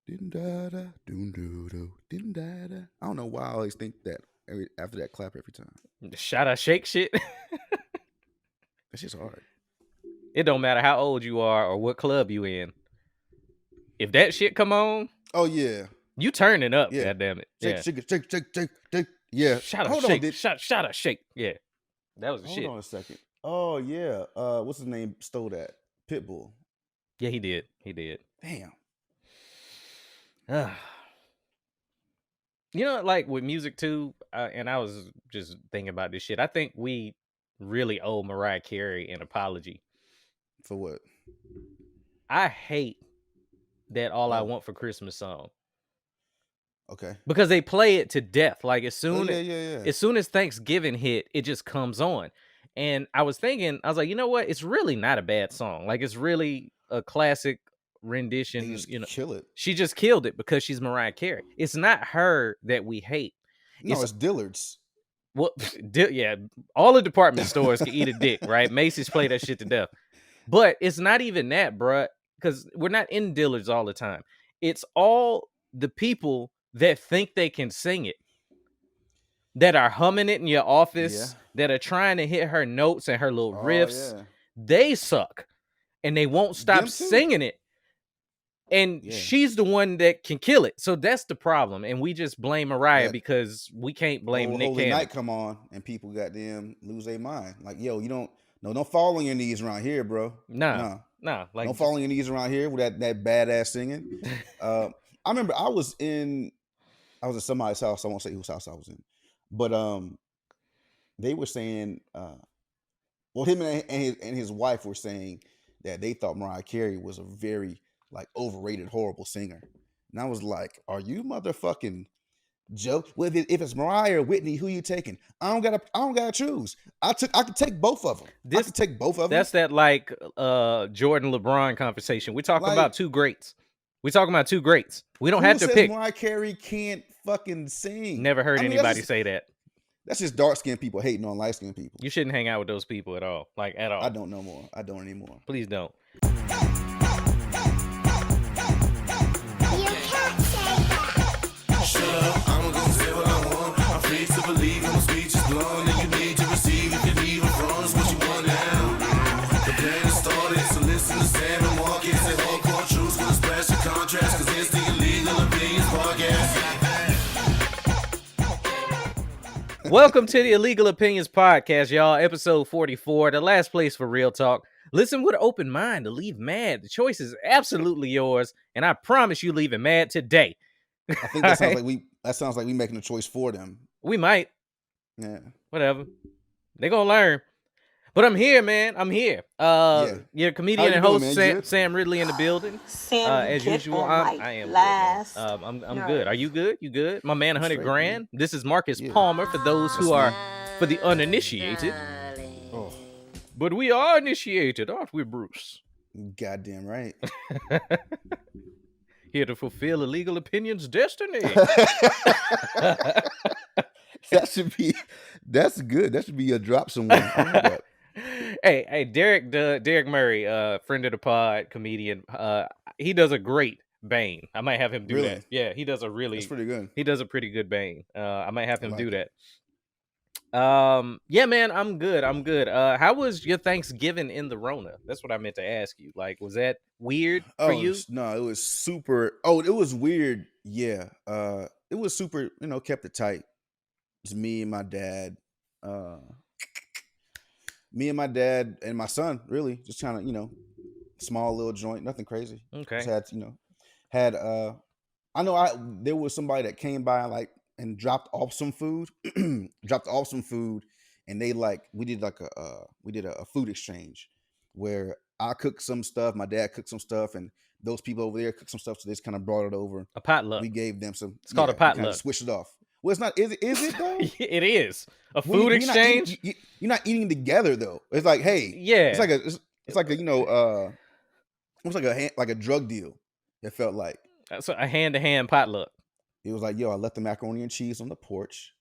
Din-da-da, doon-doo-doo, din-da-da. I don't know why I always think that after that clap every time. The shout shake shit. That's just hard. It don't matter how old you are or what club you in. If that shit come on, oh yeah, you turning up. Yeah. God damn it. Shake, Yeah. shake. Yeah. Shout Hold shake. on, Shout shake. Yeah. That was the Hold shit. on a second. Oh yeah. What's his name? Stole that. Pitbull. Yeah, he did. He did. Damn. You know, like with music too, and I was just thinking about this shit. I think we really owe Mariah Carey an apology. For what? I hate that All I Want for Christmas song. Okay. Because they play it to death. Like as soon yeah. as soon as Thanksgiving hit, it just comes on. And I was thinking, I was like, you know what? It's really not a bad song. Like it's really a classic rendition. Just you know, kill it. She just killed it because she's Mariah Carey. It's not her that we hate. No, it's Dillard's. Well, yeah, all the department stores can eat a dick, right? Macy's play that shit to death. But it's not even that, bruh, because we're not in Dillard's all the time. It's all the people that think they can sing it, that are humming it in your office, that are trying to hit her notes and her little riffs. Yeah. They suck, and they won't stop singing it. And she's the one that can kill it. So that's the problem. And we just blame Mariah because we can't blame Nick Cannon. Holy Night come on and people goddamn lose their mind. Like, yo, you don't fall on your knees around here, bro. Nah. Like, don't fall on your knees around here with that badass singing. I remember I was in somebody's house. I won't say whose house I was in. But they were saying, well, him and his wife were saying that they thought Mariah Carey was a very like overrated, horrible singer. And I was like, are you motherfucking joke? Well, if it's Mariah or Whitney, who you taking? I don't gotta choose. I could take both of them. I could take both of them. That's that like Jordan LeBron conversation. We're talking about two greats. We don't have to pick. Mariah Carey can't fucking sing. Never heard anybody say that. That's just dark skinned people hating on light skinned people. You shouldn't hang out with those people at all. Like at all. I don't know more. I don't anymore. Please don't. Welcome to the Illegal Opinions Podcast, y'all. Episode 44, the last place for real talk. Listen with an open mind to leave mad. The choice is absolutely yours, and I promise you leaving mad today. I think that sounds like we making a choice for them. We might. Yeah. Whatever. They're gonna learn. But I'm here, man. I'm here. Your comedian and host Sam Ridley in the building. As usual, I am last. good. I'm good. Are you good? You good? My man, 100 grand. This is Marcus Palmer for those who are for the uninitiated. Oh. But we are initiated, aren't we, Bruce? Goddamn right. Here to fulfill Illegal Opinions' destiny. That's good. That should be a drop somewhere. Hey, Derek Murray, friend of the pod, comedian. He does a great Bane. I might have him do that. Yeah, he does that's pretty good. He does a pretty good Bane. I might have him do that. Yeah, man, I'm good. How was your Thanksgiving in the Rona? That's what I meant to ask you. Like, was that weird for you? No, it was super. Oh, it was weird. Yeah. It was super. Kept it tight. It's me and my dad. Me and my dad and my son, really, just kind of, small little joint, nothing crazy. Okay. Just I know there was somebody that came by and dropped off some food, and they we did a food exchange where I cooked some stuff, my dad cooked some stuff, and those people over there cooked some stuff, so they just kind of brought it over. A potluck. We gave them some. It's called a potluck. Switched it off. Well, it's not. Is it though? It is a food exchange. You're not eating together though. It's like, hey, yeah. It's like a drug deal. It felt like so a hand-to-hand potluck. It was like, yo, I left the macaroni and cheese on the porch.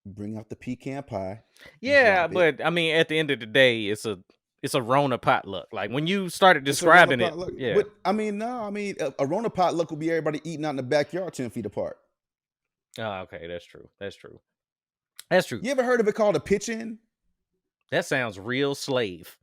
Bring out the pecan pie. Yeah, but I mean, at the end of the day, it's a it's a Rona potluck. Like when you started It's a Rona describing it, potluck. yeah. But I mean, no, I mean a Rona potluck will be everybody eating out in the backyard 10 feet apart. Oh, okay, that's true. That's true. That's true. You ever heard of it called a pitch-in? That sounds real slave.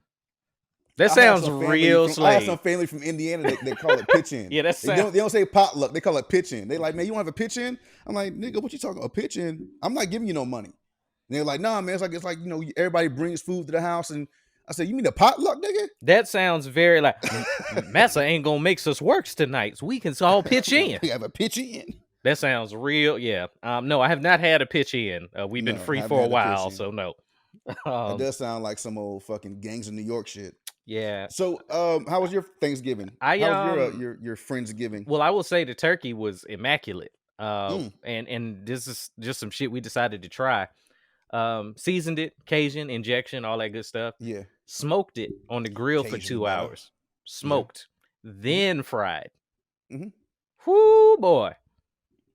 That I have sounds some family real from I have some slave. family from Indiana that they call it pitch-in. Yeah, that They sounds. don't say potluck, they call it pitch-in. They like, man, you want to have a pitch-in? I'm like, nigga, what you talking about? A pitch-in? I'm not giving you no money. And they're like, nah, man, it's like, you know, everybody brings food to the house. And I said, you mean a potluck, nigga? That sounds very like Massa ain't gonna make us works tonight, so we can all pitch in. We have a pitch-in. That sounds real. Yeah. No, I have not had a pitch in. We've been No, free haven't for a had a while, pitch-in. so no. That does sound like some old fucking gangs of New York shit. Yeah. So, how was your Thanksgiving? How was your Friendsgiving? Well, I will say the turkey was immaculate. Mm. And this is just some shit we decided to try. Seasoned it, Cajun, injection, all that good stuff. Yeah. Smoked it on the grill for Cajun 2 butter. hours. Smoked, then fried. Mhm. Whoo, boy.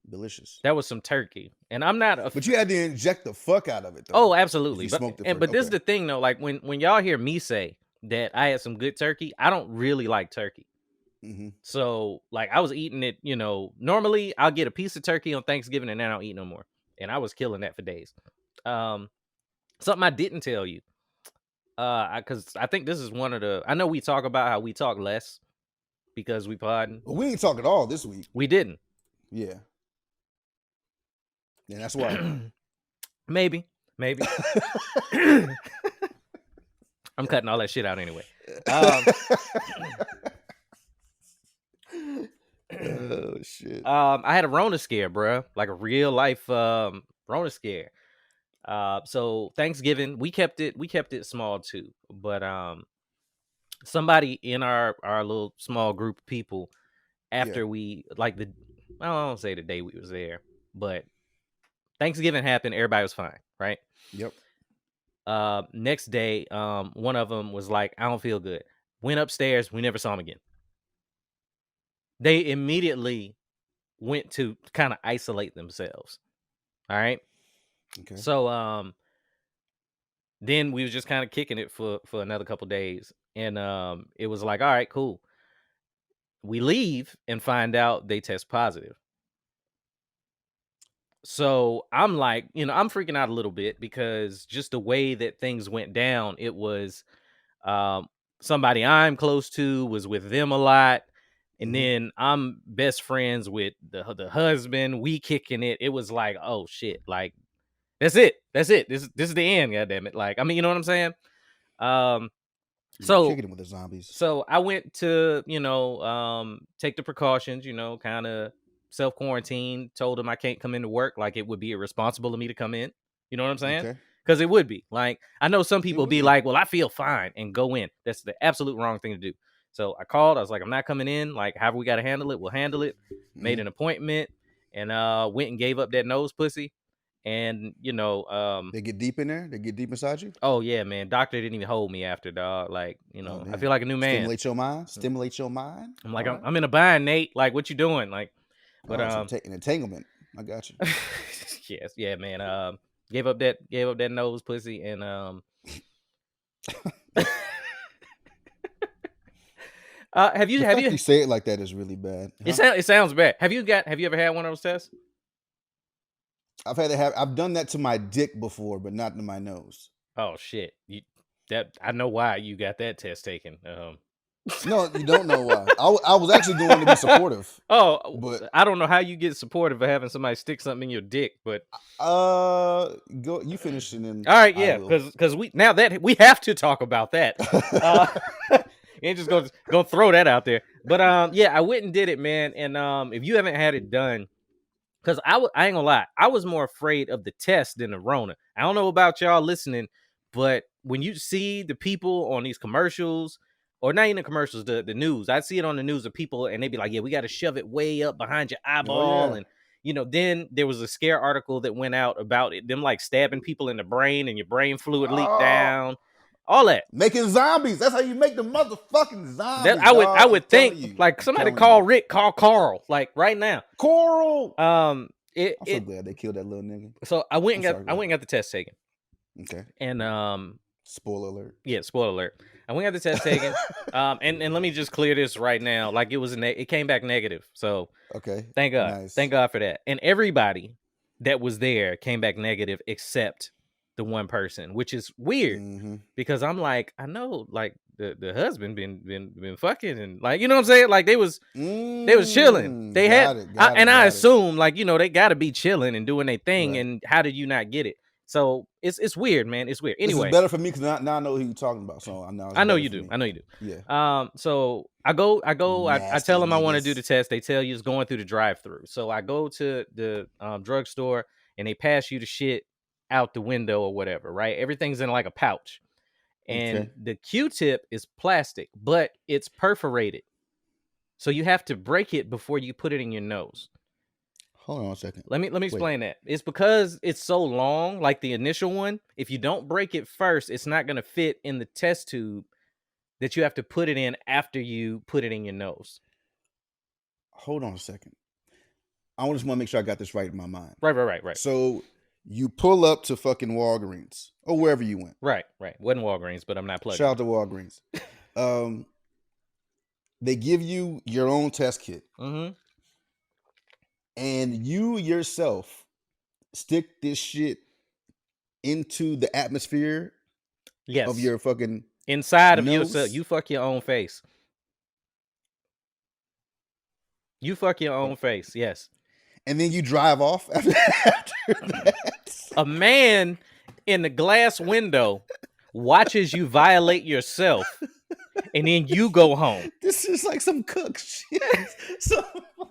Delicious. That was some turkey. And I'm not a But you had to inject the fuck out of it, though. Oh, absolutely. You But smoked it but first. this is Okay. the thing though, like when y'all hear me say that I had some good turkey, I don't really like turkey. Mhm. So like I was eating it, you know, normally I'll get a piece of turkey on Thanksgiving and then I don't eat no more. And I was killing that for days. Something I didn't tell you. Because I think this is one of the I know we talk about how we talk less because we podding. Well, we ain't talk at all this week. We didn't. Yeah. And that's why. Maybe. I'm cutting all that shit out anyway. Oh shit. I had a Rona scare, bro. Like a real life Rona scare. So Thanksgiving, we kept it small too. But somebody in our little small group of people, after we like I don't say the day we was there, but Thanksgiving happened, everybody was fine, right? Yep. Next day, one of them was like, I don't feel good. Went upstairs, we never saw him again. They immediately went to kind of isolate themselves. All right. Okay. So then we was just kind of kicking it for another couple days. And it was like, all right, cool. We leave and find out they test positive. So I'm like, you know, I'm freaking out a little bit because just the way that things went down, it was somebody I'm close to was with them a lot. And then I'm best friends with the husband. We kicking it. It was like, oh shit, like that's it. This is the end. Goddamn it. Like, I mean, you know what I'm saying? So kicking it with the zombies. So I went to, you know, take the precautions, you know, kind of self-quarantine, told him I can't come into work. Like it would be irresponsible of me to come in. You know what I'm saying? Okay. Because it would be. Like, I know some people be like, well, I feel fine and go in. That's the absolute wrong thing to do. So I called. I was like, I'm not coming in. Like, however we got to handle it, we'll handle it. Made an appointment and went and gave up that nose pussy. And, you know, they get deep in there? They get deep inside you? Oh, yeah, man. Doctor didn't even hold me after, dog. Like, you know, I feel like a new man. Stimulate your mind? I'm like, I'm in a bind, Nate. Like, what you doing? Like, but an entanglement. I got you. Yes, yeah, man. Gave up that nose pussy and have you you say it like that is really bad. Huh? It sounds bad. Have you ever had one of those tests? I've done that to my dick before, but not to my nose. Oh shit. I know why you got that test taken. No, you don't know why. I was actually going to be supportive. Oh, but I don't know how you get supportive of having somebody stick something in your dick, but go you finish and then all right, yeah, because we have to talk about that. Ain't just gonna throw that out there. But yeah, I went and did it, man. And if you haven't had it done, because I ain't gonna lie, I was more afraid of the test than the Rona. I don't know about y'all listening, but when you see the people on these commercials, or not even the commercials, the news, I see it on the news of people, and they be like, yeah, we got to shove it way up behind your eyeball. And, you know, then there was a scare article that went out about it, them like stabbing people in the brain and your brain fluid leaked down. All that. Making zombies. That's how you make the motherfucking zombies. I would think, like, somebody call Rick, call Carl, like right now. Coral. I'm so glad they killed that little nigga. So I went and got the test taken. Okay. And Spoiler alert. Yeah, spoiler alert. And we got the test taken. And let me just clear this right now. Like it came back negative. So Okay. thank God. Nice. Thank God for that. And everybody that was there came back negative except the one person, which is weird because I'm like, I know like the husband been fucking and like, you know what I'm saying? Like they was chilling. They I assume like, they got to be chilling and doing their thing. Right. And how did you not get it? So it's weird, man. It's weird. Anyway, this is better for me because now I know who you're talking about. So I know you do. I know you do. Yeah. So I go. I tell them I want to do the test. They tell you it's going through the drive-through. So I go to the drugstore and they pass you the shit out the window or whatever. Right? Everything's in like a pouch, and the Q-tip is plastic, but it's perforated. So you have to break it before you put it in your nose. Hold on a second. Let me explain that. It's because it's so long, like the initial one. If you don't break it first, it's not going to fit in the test tube that you have to put it in after you put it in your nose. Hold on a second. I just want to make sure I got this right in my mind. Right. So you pull up to fucking Walgreens or wherever you went. Right. Wasn't Walgreens, but I'm not plugging. Shout out to Walgreens. They give you your own test kit. Mm-hmm. And you yourself stick this shit into the atmosphere of your fucking inside nose? Of yourself. You fuck your own face. You fuck your own face, yes. And then you drive off after that. A man in the glass window watches you violate yourself. And then you go home. This is like some cook shit.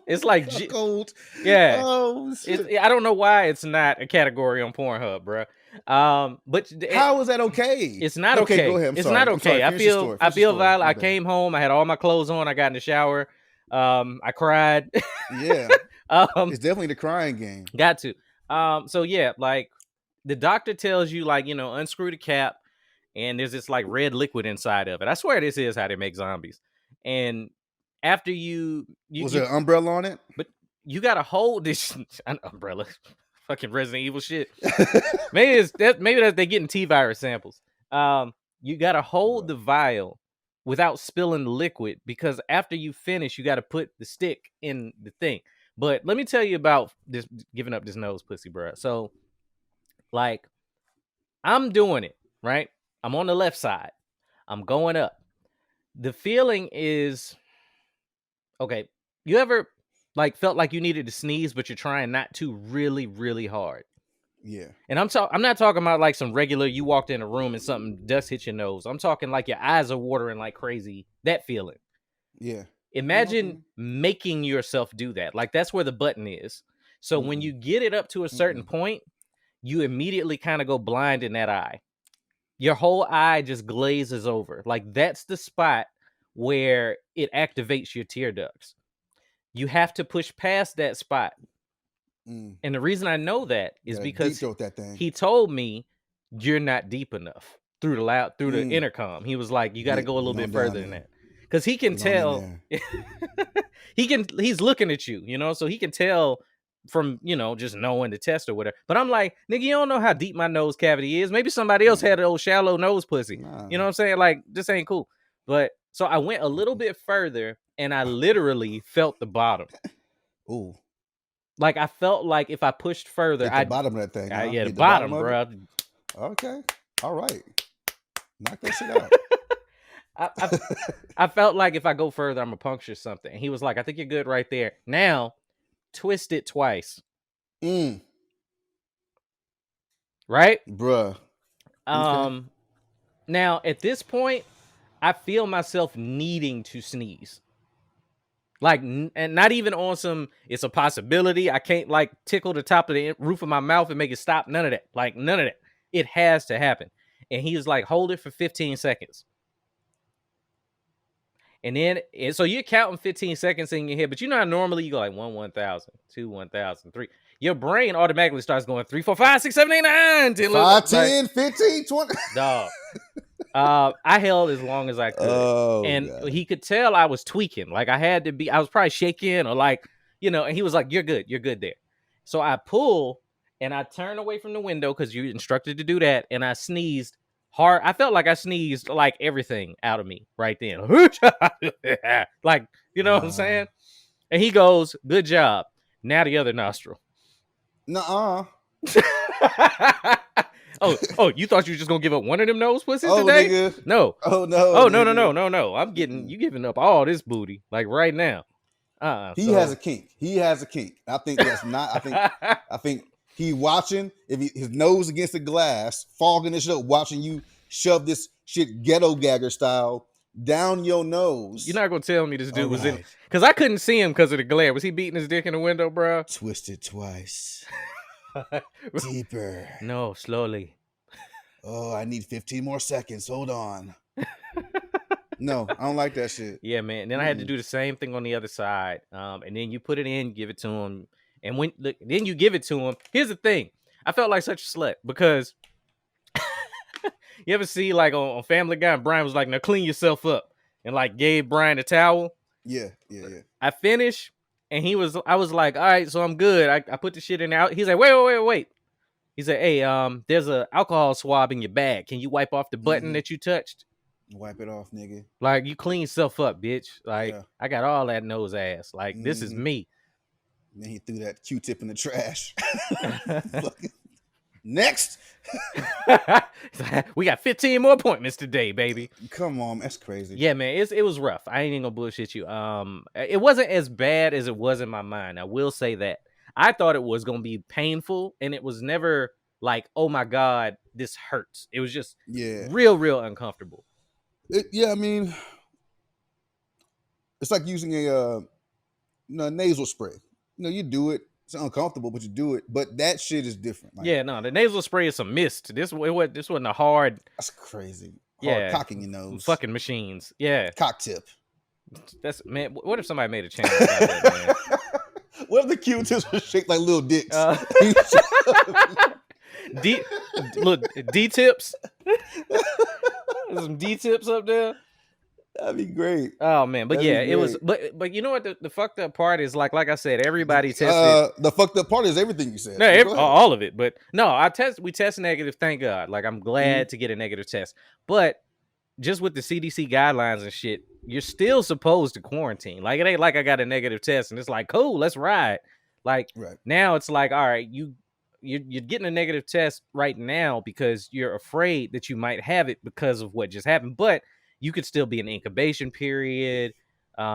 It's like cold. Yeah. Oh shit. I don't know why it's not a category on Pornhub, bro. But how is that okay? It's not okay. Go ahead. It's not okay. I feel violent. I came home. I had all my clothes on. I got in the shower. I cried. Yeah. It's definitely the crying game. Got to. So yeah, like the doctor tells you, like, unscrew the cap. And there's this like red liquid inside of it. I swear this is how they make zombies. And after you was there an umbrella on it? But you gotta hold this umbrella. Fucking Resident Evil shit. maybe that's they getting T-virus samples. You gotta hold the vial without spilling the liquid, because after you finish, you gotta put the stick in the thing. But let me tell you about this giving up this nose pussy, bro. So, like, I'm doing it, right? I'm on the left side. I'm going up. The feeling is, okay, you ever like felt like you needed to sneeze, but you're trying not to really, really hard? Yeah. And I'm not talking about like some regular, you walked in a room and something dust hit your nose. I'm talking like your eyes are watering like crazy. That feeling. Yeah. Imagine making yourself do that. Like that's where the button is. So when you get it up to a certain point, you immediately kind of go blind in that eye. Your whole eye just glazes over. Like that's the spot where it activates your tear ducts. You have to push past that spot. And the reason I know that is because he told me you're not deep enough through the intercom. He was like, you got to go a little bit further than that. Because he can tell. He's looking at you, so he can tell from, just knowing the test or whatever. But I'm like, nigga, you don't know how deep my nose cavity is. Maybe somebody else had an old shallow nose pussy. Nah. You know what I'm saying? Like, this ain't cool. But so I went a little bit further and I literally felt the bottom. Ooh. Like I felt like if I pushed further, the bottom of that thing. Yeah, the bottom, bro. Okay. All right. Knock that shit out. I felt like if I go further, I'm gonna puncture something. And he was like, I think you're good right there. Now twist it twice. Right? Bruh. Now at this point, I feel myself needing to sneeze. Like, and not even on some, it's a possibility. I can't like tickle the top of the roof of my mouth and make it stop. None of that. Like, none of that. It has to happen. And he was like, hold it for 15 seconds. And so you're counting 15 seconds in your head, but how normally you go like 1, 1,000, 2, 1,000, 3. Your brain automatically starts going 3, 4, 5, 6, 7, 8, 9, 10, 5, 10, 15, 20. Dog. I held as long as I could. God. He could tell I was tweaking. Like I was probably shaking or like, and he was like, you're good there. So I pull and I turn away from the window because you're instructed to do that. And I sneezed hard. I felt like I sneezed like everything out of me right then. Like, you know what I'm saying? And he goes, "Good job." Now the other nostril. Nuh-uh. oh, you thought you were just gonna give up one of them nose pussies Oh, today? nigga. No. Oh, no. Oh, no, nigga. no. I'm getting you giving up all this booty like right now. He has a kink. He has a kink. I think that's not. I think he watching if his nose against the glass, fogging this up, watching you shove this shit ghetto gagger style down your nose. You're not gonna tell me this dude was in, because I couldn't see him because of the glare. Was he beating his dick in the window, bro? Twisted twice. Deeper. No, slowly. Oh, I need 15 more seconds. Hold on. No, I don't like that shit. Yeah, man. And then I had to do the same thing on the other side. And then you put it in, give it to him, and then you give it to him. Here's the thing: I felt like such a slut because you ever see like on Family Guy, and Brian was like, "Now clean yourself up," and like gave Brian a towel. Yeah. I finished, and I was like, "All right, so I'm good." I put the shit in out. He's like, "Wait." He said, "Hey, there's a alcohol swab in your bag. Can you wipe off the button that you touched?" Wipe it off, nigga. Like, you clean yourself up, bitch. Like, I got all that nose ass. Like, this is me. And then he threw that Q-tip in the trash. Next. We got 15 more appointments today, baby. Come on, that's crazy. Yeah, man, it was rough. I ain't even gonna bullshit you. It wasn't as bad as it was in my mind. I will say that. I thought it was gonna be painful, and it was never like, oh my God, this hurts. It was just real uncomfortable. I mean, it's like using a nasal spray. You do it. It's uncomfortable, but you do it. But that shit is different. Like, yeah, no, the nasal spray is some mist. This wasn't a hard. That's crazy. Hard cocking your nose. Fucking machines. Yeah. Cock tip. That's, man. What if somebody made a channel about that, man? What if the Q-tips were shaped like little dicks? D-tips. Some D-tips up there. That'd be great. Oh man, but yeah, it was. But you know what? The fucked up part is like I said, everybody tested. The fucked up part is everything you said. No, all of it. But no, we test negative. Thank God. Like, I'm glad to get a negative test. But just with the CDC guidelines and shit, you're still supposed to quarantine. Like, it ain't like I got a negative test and it's like, cool, let's ride. Like, now it's like, all right, you're getting a negative test right now because you're afraid that you might have it because of what just happened. But you could still be in incubation period.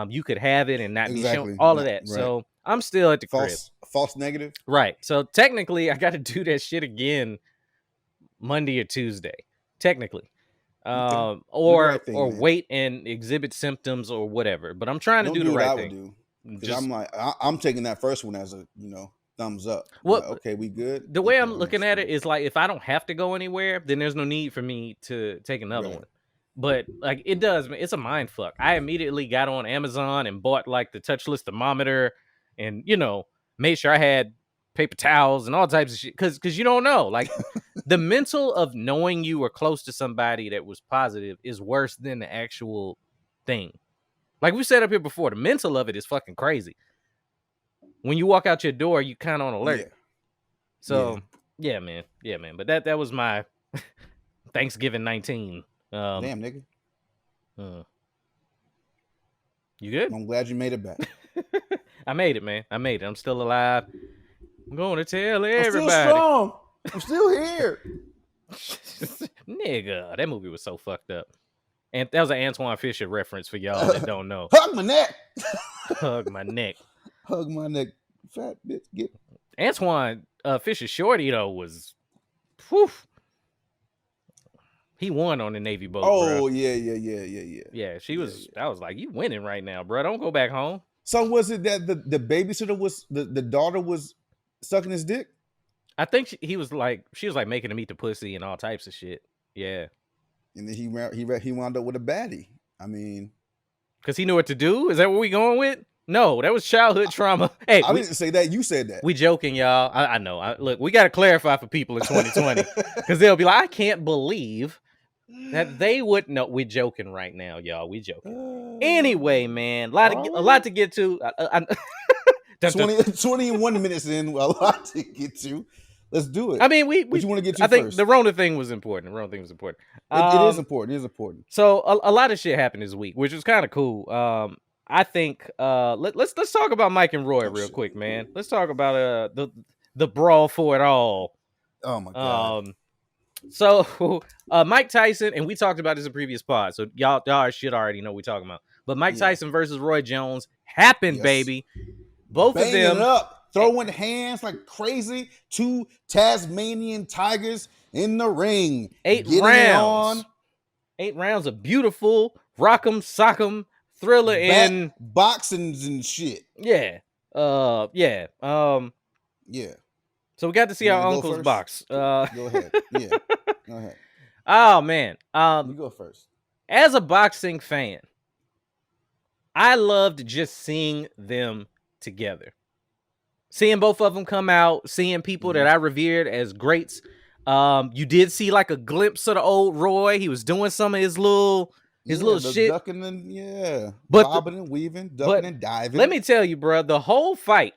You could have it and not be shown, all of that. Right. So I'm still at the crib. False negative. Right. So technically, I got to do that shit again Monday or Tuesday. Technically. Or wait and exhibit symptoms or whatever. But I'm trying to do the right thing. I'm like, I'm taking that first one as a thumbs up. Well, like, okay, we good. The way I'm looking at it is like, if I don't have to go anywhere, then there's no need for me to take another one. But like, it's a mind fuck. I immediately got on Amazon and bought like the touchless thermometer, and made sure I had paper towels and all types of shit. Because you don't know, like, the mental of knowing you were close to somebody that was positive is worse than the actual thing. Like we said up here before, the mental of it is fucking crazy. When you walk out your door, you kind of on alert. Yeah. So yeah, man. But that was my Thanksgiving 19. Damn, nigga. You good? I'm glad you made it back. I made it, man. I made it. I'm still alive. I'm going to tell everybody. I'm still strong. I'm still here. Nigga, that movie was so fucked up. And that was an Antoine Fisher reference for y'all that don't know. Hug my neck. Hug my neck. Hug my neck. Fat bitch. Get Antoine Fisher Shorty, though, was... Whew. He won on the Navy boat. Oh, bro. Yeah, she was. I was like, you winning right now, bro. Don't go back home. So was it that the babysitter was the daughter was sucking his dick? I think she was like making him eat the pussy and all types of shit. Yeah. And then he wound up with a baddie. I mean, because he knew what to do. Is that what we going with? No, that was childhood trauma. Hey, I didn't say that. You said that. We joking, y'all. I know. Look, we got to clarify for people in 2020 because they'll be like, I can't believe that they would know. We're joking right now, y'all. We joking. Anyway, man, a lot to get to. 21 minutes in, a lot to get to. Let's do it. I mean, What you want to get to I think first? the Rona thing was important. The Rona thing was important. It is important. It is important. So a lot of shit happened this week, which was kind of cool. I think let's talk about Mike and Roy real quick, man. Let's talk about the Brawl For It All. Oh my god. So Mike Tyson, and we talked about this in previous pod, so y'all should already know what we're talking about. But Mike Tyson versus Roy Jones happened, baby. Both Banging of them it up, throwing hands like crazy. 2 Tasmanian tigers in the ring. 8 rounds. 8 rounds of beautiful rock'em sock'em thriller and boxings and shit. Yeah. Yeah. So we got to see our uncles box. Go ahead. Yeah. Go ahead. Oh man. You go first. As a boxing fan, I loved just seeing them together. Seeing both of them come out, seeing people that I revered as greats. You did see like a glimpse of the old Roy. He was doing some of his little shit. Ducking and bobbing and weaving, ducking and diving. Let me tell you, bro, the whole fight,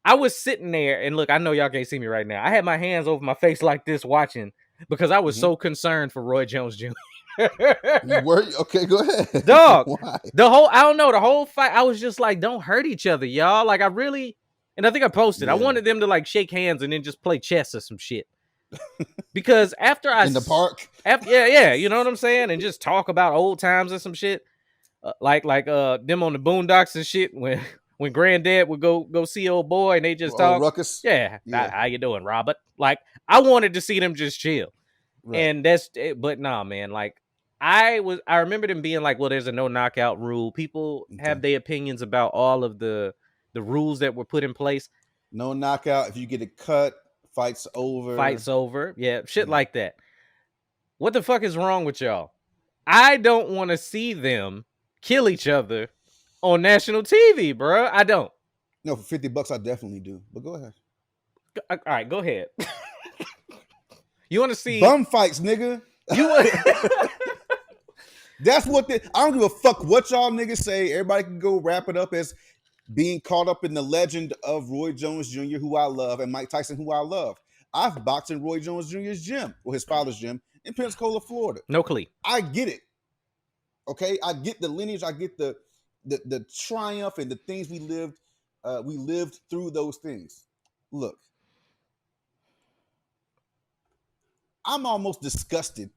I was sitting there, and look, I know y'all can't see me right now. I had my hands over my face like this watching because I was so concerned for Roy Jones Jr. You were? Okay, go ahead. Dog. Why? The whole fight, I was just like, don't hurt each other, y'all. Like, I really, and I think I posted, I wanted them to like shake hands and then just play chess or some shit. Because after I in the park, you know what I'm saying, and just talk about old times and some shit, like them on the boondocks and shit when Granddad would go see old boy and they just talk. Ruckus. Yeah, how you doing, Robert? Like I wanted to see them just chill, and but nah, man. Like I remember them being like, well, there's a no knockout rule. People have their opinions about all of the rules that were put in place. No knockout. If you get a cut, fight's over. Yeah, shit like that. What the fuck is wrong with y'all? I don't want to see them kill each other on national TV, bro. I don't. No, for $50, I definitely do. But go ahead. All right, go ahead. You want to see bum fights, nigga? That's what I don't give a fuck what y'all niggas say. Everybody can go wrap it up as being caught up in the legend of Roy Jones Jr., who I love, and Mike Tyson, who I love. I've boxed in Roy Jones Jr.'s gym, or his father's gym, in Pensacola, Florida. No clue. I get it. Okay, I get the lineage. I get the triumph and the things we lived. We lived through those things. Look, I'm almost disgusted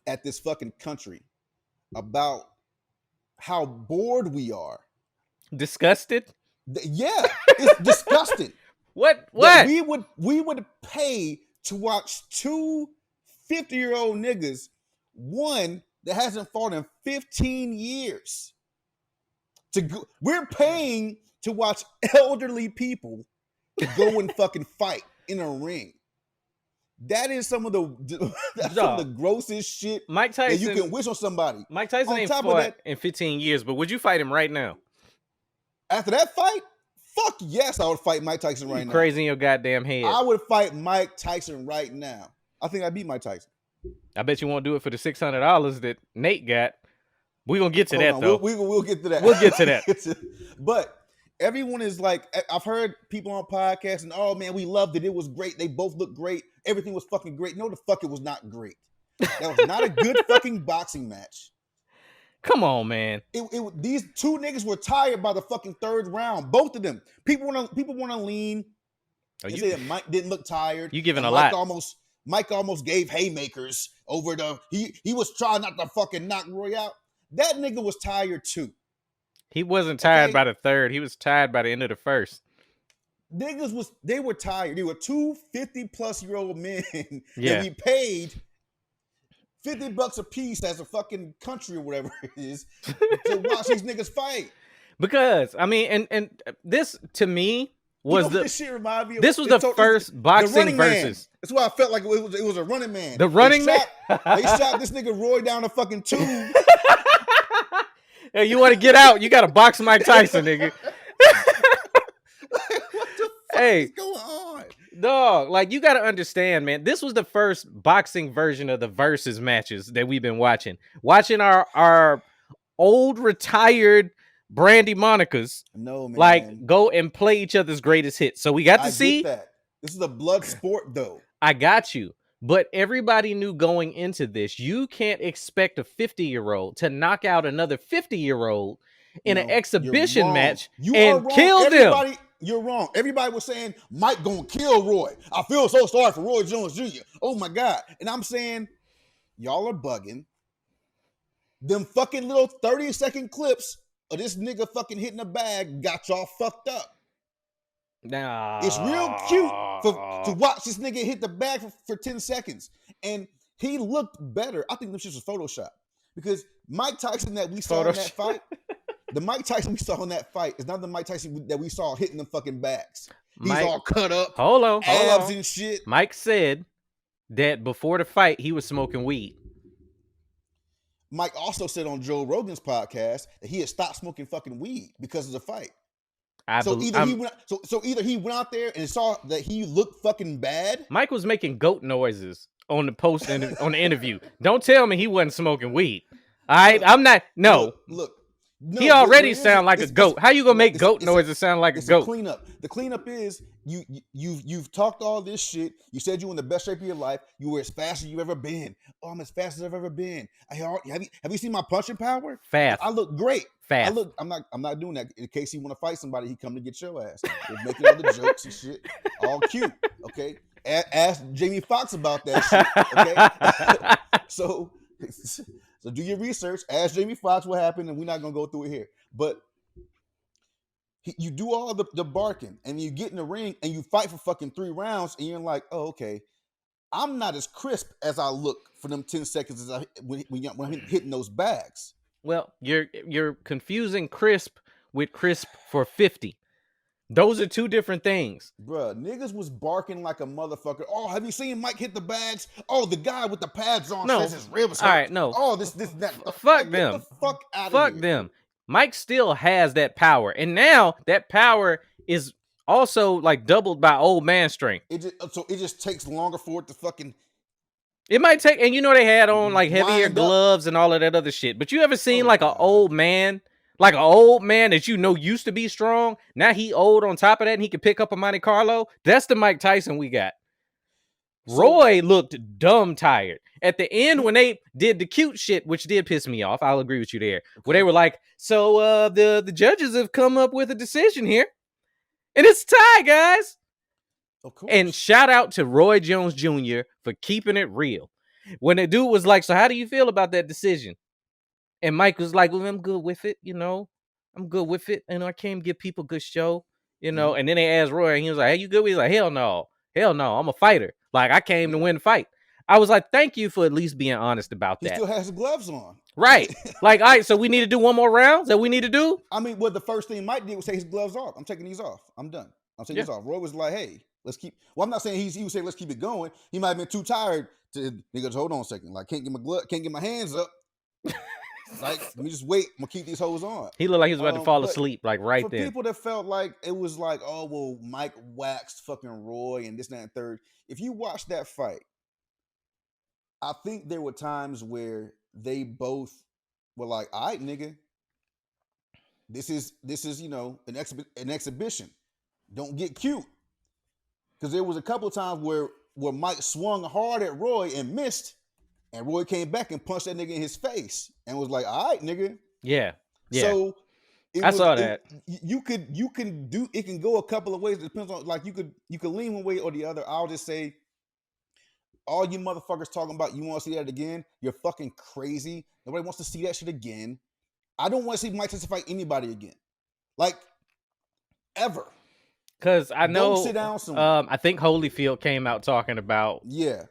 at this fucking country about how bored we are. Disgusted? Yeah, it's disgusting. What? We would pay to watch 2 50-year-old niggas, one that hasn't fought in 15 years. We're paying to watch elderly people go and fucking fight in a ring. That is some of the grossest shit Mike Tyson, that you can wish on somebody. Mike Tyson ain't fought in 15 years, but would you fight him right now? After that fight, fuck yes, I would fight Mike Tyson right now. Crazy in your goddamn head. I would fight Mike Tyson right now. I think I'd beat Mike Tyson. I bet you won't do it for the $600 that Nate got. We're going to get to that, though. We'll get to that. We'll get to that. But everyone is like, I've heard people on podcasts and, oh, man, we loved it. It was great. They both looked great. Everything was fucking great. No, the fuck it was not great. That was not a good fucking boxing match. Come on, man. These 2 niggas were tired by the fucking 3rd round. Both of them. People want to lean. They say that Mike didn't look tired. You giving a lot. Mike almost gave haymakers over he was trying not to fucking knock Roy out. That nigga was tired too. He wasn't tired by the 3rd. He was tired by the end of the 1st. Niggas they were tired. They were 2 50-plus-year-old men that we paid $50 a piece as a fucking country or whatever it is to watch these niggas fight. Because I mean, and this to me was this shit remind me of, this was the first boxing versus. That's why I felt like it was a running man. The running man. They shot this nigga Roy down a fucking tube. Hey, you want to get out? You got to box Mike Tyson, nigga. What the fuck is going on? Dog, like you got to understand, man. This was the first boxing version of the versus matches that we've been watching. Watching our old retired Brandy Monicas, no, man, like go and play each other's greatest hits. So we got to see. This is a blood sport, though. I got you. But everybody knew going into this, you can't expect a 50-year-old to knock out another 50-year-old in an No, you're exhibition wrong. match You are and wrong. kill them. You're wrong. Everybody was saying Mike gonna kill Roy. I feel so sorry for Roy Jones Jr. Oh my God. And I'm saying, y'all are bugging. Them fucking little 30-second clips of this nigga fucking hitting the bag got y'all fucked up. Nah. It's real cute to watch this nigga hit the bag for 10 seconds. And he looked better. I think this shit was Photoshop. Because Mike Tyson that we saw in that fight, the Mike Tyson we saw in that fight is not the Mike Tyson that we saw hitting them fucking bags. He's all cut up. Hold on. Abs and shit. Mike said that before the fight, he was smoking weed. Mike also said on Joe Rogan's podcast that he had stopped smoking fucking weed because of the fight. So either he went out there and saw that he looked fucking bad. Mike was making goat noises on the post and on the interview. Don't tell me he wasn't smoking weed. All right, I'm not. No, look. No, he already sound like a goat. How you gonna make goat noises sound like a goat? The cleanup is you've talked all this shit. You said you were in the best shape of your life. You were as fast as you've ever been. Oh, I'm as fast as I've ever been. Have you seen my punching power? Fast. I look great. Fast. I'm not doing that. In case you want to fight somebody, he come to get your ass. We're making all the jokes and shit. All cute. Okay. Ask Jamie Foxx about that shit. Okay. So do your research. Ask Jamie Foxx what happened, and we're not gonna go through it here. But you do all the barking, and you get in the ring, and you fight for fucking 3 rounds, and you're like, oh, okay, I'm not as crisp as I look for them 10 seconds as when I'm hitting those bags. Well, you're confusing crisp with crisp for 50. Those are two different things. Bruh, niggas was barking like a motherfucker. Oh, have you seen Mike hit the bags? Oh, the guy with the pads on says his ribs hurt. All right, no. Oh, that. Fuck them. Get the fuck out of here. Fuck them. Mike still has that power. And now that power is also like doubled by old man strength. So it just takes longer for it to fucking... It might take... And you know they had on like heavier gloves and all of that other shit. But you ever seen like an old man... Like an old man that you know used to be strong. Now he old on top of that and he can pick up a Monte Carlo. That's the Mike Tyson we got. Roy looked dumb tired. At the end when they did the cute shit, which did piss me off. I'll agree with you there. Where they were like, so the judges have come up with a decision here. And it's a tie, guys. Of course. And shout out to Roy Jones Jr. for keeping it real. When the dude was like, so how do you feel about that decision? And Mike was like, well, I'm good with it, you know. I'm good with it. And I came give people a good show, you know. And then they asked Roy, and he was like, hey, you good with it? He's like, hell no. Hell no. I'm a fighter. Like, I came to win the fight. I was like, thank you for at least being honest about that. He still has the gloves on. Right. Like, all right, so we need to do one more round? Is that what we need to do? I mean, well, the first thing Mike did was take his gloves off. I'm taking these off. I'm done. I'm taking these off. Roy was like, hey, let's keep... Well, I'm not saying he would say, let's keep it going. He might have been too tired to... Niggas, hold on a second. Like, can't get my hands up. Like, let me just wait. I'm gonna keep these hoes on. He looked like he was about to fall asleep, like right there. For people that felt like it was like, oh well, Mike waxed fucking Roy and this, that, and third. If you watch that fight, I think there were times where they both were like, all right, nigga, this is you know an exhibition. Don't get cute. Because there was a couple of times where Mike swung hard at Roy and missed. And Roy came back and punched that nigga in his face and was like, all right, nigga. Yeah. So I saw that. You can do it, can go a couple of ways. It depends on, like, you could lean one way or the other. I'll just say, all you motherfuckers talking about you want to see that again, you're fucking crazy. Nobody wants to see that shit again. I don't want to see Mike Tyson fight anybody again. Like, ever. Because I know, don't sit down somewhere. I think Holyfield came out talking about,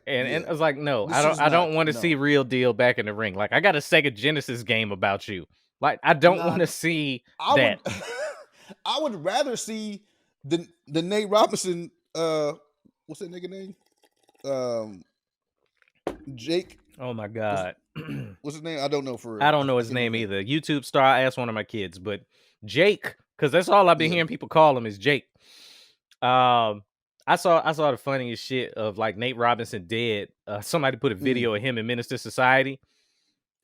and I was like, no, I don't want to see Real Deal back in the ring. Like, I got a Sega Genesis game about you. Like, I don't want to see that. I would rather see the Nate Robinson. What's that nigga name? Jake. Oh my God. What's his name? I don't know. I don't know his name either. YouTube star. I asked one of my kids, but Jake, because that's all I've been hearing people call him is Jake. I saw the funniest shit of like Nate Robinson dead. Somebody put a video of him in Minister Society,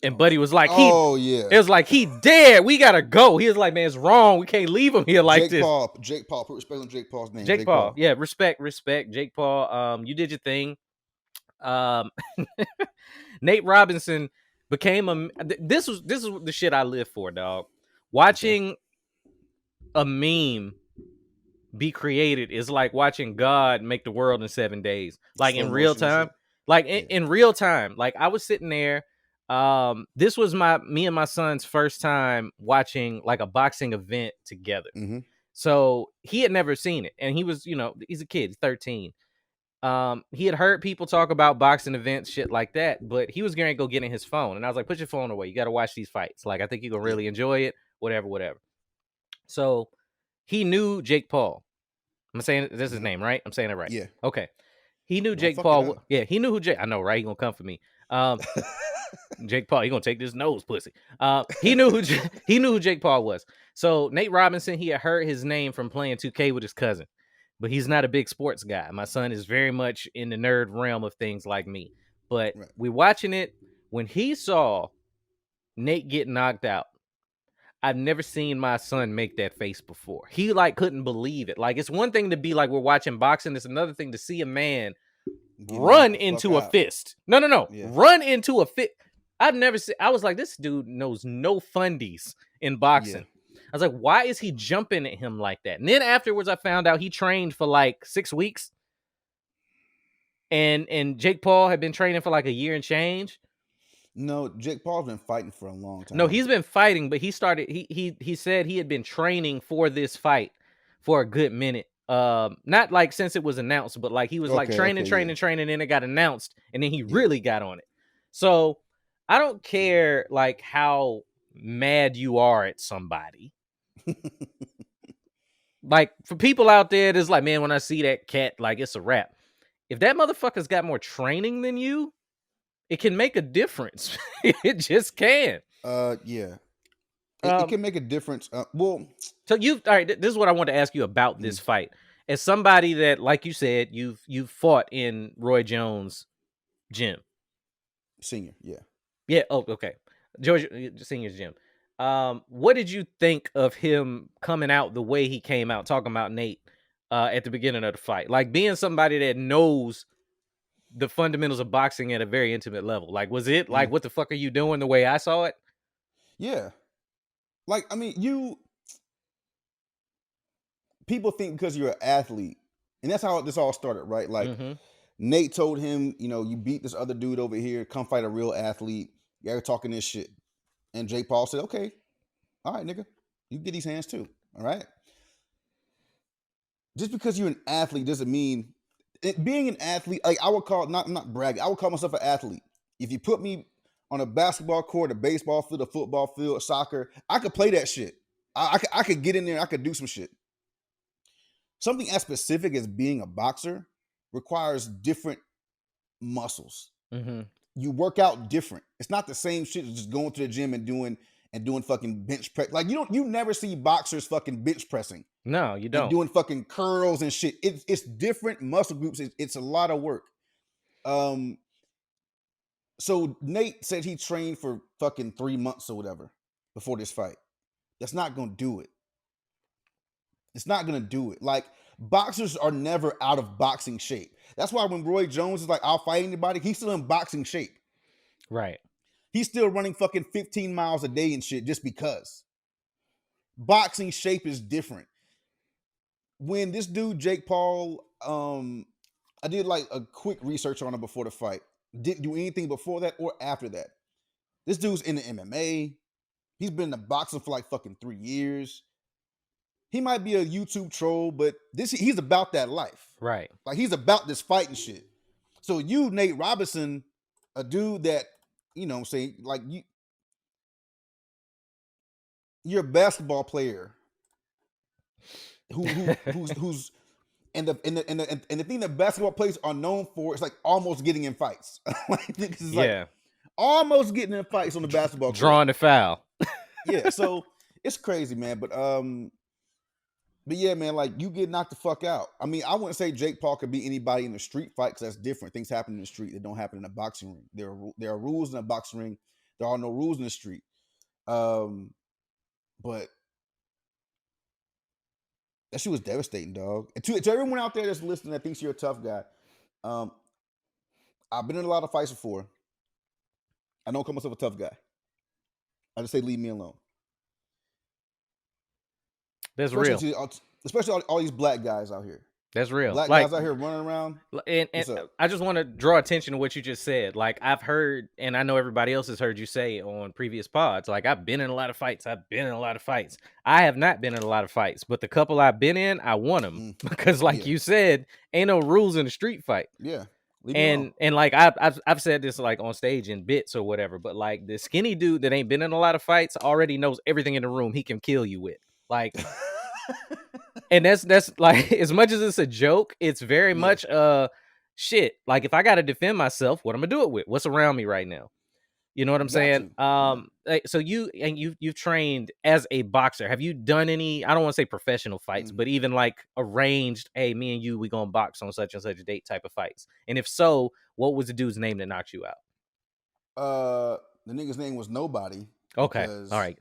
And Oh Buddy was like, oh yeah. it was like, he dead. We gotta go. He was like, man, it's wrong. We can't leave him here like this. Jake Paul. Put respect on Jake Paul's name. Jake Paul. Yeah, respect. Jake Paul. You did your thing. Nate Robinson became this is the shit I live for, dog. Watching a meme be created is like watching God make the world in 7 days, like in real time. Like in real time. Like I was sitting there. This was me and my son's first time watching like a boxing event together. Mm-hmm. So he had never seen it, and he was, he's a kid, he's 13. He had heard people talk about boxing events, shit like that, but he was going to go get in his phone, and I was like, put your phone away. You got to watch these fights. Like, I think you're going to really enjoy it, whatever. So he knew Jake Paul. I'm saying this is his name, right? I'm saying it right. Yeah. Okay. He knew Jake Paul. Yeah, he knew who Jake. I know, right? He gonna come for me. Jake Paul, he gonna take this nose, pussy. He knew who Jake Paul was. So Nate Robinson, he had heard his name from playing 2K with his cousin, but he's not a big sports guy. My son is very much in the nerd realm of things like me. But we watching it when he saw Nate get knocked out. I've never seen my son make that face before. He like couldn't believe it. Like, it's one thing to be like, we're watching boxing. It's another thing to see a man run into a fist. No. Yeah. Run into a fist. I've never seen. I was like, this dude knows no fundies in boxing. Yeah. I was like, why is he jumping at him like that? And then afterwards, I found out he trained for like 6 weeks. And Jake Paul had been training for like a year and change. No, Jake Paul's been fighting for a long time. No, he's been fighting, but he said he had been training for this fight for a good minute. Not like since it was announced, but like he was training, and then it got announced, and then he really got on it. So I don't care like how mad you are at somebody. Like, for people out there that's like, man, when I see that cat, like, it's a wrap. If that motherfucker's got more training than you, it can make a difference. It just can. Yeah. It can make a difference. Well, so all right, this is what I want to ask you about this fight. As somebody that, like you said, you've fought in Roy Jones' gym. Senior, yeah. Yeah, oh, okay. George Senior's gym. What did you think of him coming out the way he came out, talking about Nate at the beginning of the fight? Like, being somebody that knows the fundamentals of boxing at a very intimate level. Like, was it like, what the fuck are you doing, the way I saw it? Yeah. Like, I mean, people think because you're an athlete, and that's how this all started, right? Like, Nate told him, you beat this other dude over here, come fight a real athlete. You're talking this shit. And Jake Paul said, okay, all right, nigga, you get these hands too, all right? Just because you're an athlete doesn't mean, being an athlete, like, I would call, I'm not bragging, I would call myself an athlete. If you put me on a basketball court, a baseball field, a football field, soccer, I could play that shit. I could get in there, I could do some shit. Something as specific as being a boxer requires different muscles. You work out different. It's not the same shit as just going to the gym and doing fucking bench press. Like, you never see boxers fucking bench pressing. No, you don't. Doing fucking curls and shit. It's different muscle groups. It's a lot of work. So Nate said he trained for fucking 3 months or whatever before this fight. That's not gonna do it. It's not gonna do it. Like, boxers are never out of boxing shape. That's why when Roy Jones is like, I'll fight anybody, he's still in boxing shape. Right. He's still running fucking 15 miles a day and shit just because. Boxing shape is different. When this dude, Jake Paul, I did like a quick research on him before the fight. Didn't do anything before that or after that. This dude's in the MMA. He's been in the boxing for like fucking 3 years. He might be a YouTube troll, but he's about that life. Right. Like, he's about this fighting shit. So you, Nate Robinson, a dude that, what I'm saying, like, you're a basketball player who's and the thing that basketball players are known for is like almost getting in fights. Like almost getting in fights on the basketball court. Drawing the foul. Yeah, so it's crazy, man. But yeah, man, like, you get knocked the fuck out. I mean, I wouldn't say Jake Paul could beat anybody in the street fight, because that's different. Things happen in the street that don't happen in a boxing ring. There are rules in a boxing ring There are no rules in the street. But that shit was devastating, dog. And to everyone out there that's listening that thinks you're a tough guy, I've been in a lot of fights before. I don't call myself a tough guy. I just say leave me alone. That's real. Especially all these black guys out here. That's real. Black like, guys out here running around. And I just want to draw attention to what you just said. Like, I've heard, and I know everybody else has heard you say on previous pods, like, I've been in a lot of fights. I have not been in a lot of fights, but the couple I've been in, I won them because, like you said, ain't no rules in a street fight. Yeah. And like I've said this like on stage in bits or whatever, but like the skinny dude that ain't been in a lot of fights already knows everything in the room he can kill you with. Like, and that's like, as much as it's a joke, it's very much shit. Like, if I gotta defend myself, what I'm gonna do it with? What's around me right now? You know what I'm saying? So you've trained as a boxer. Have you done any, I don't want to say professional fights, but even like arranged, hey, me and you, we gonna box on such and such a date type of fights? And if so, what was the dude's name that knocked you out? The nigga's name was Nobody. Okay. All right.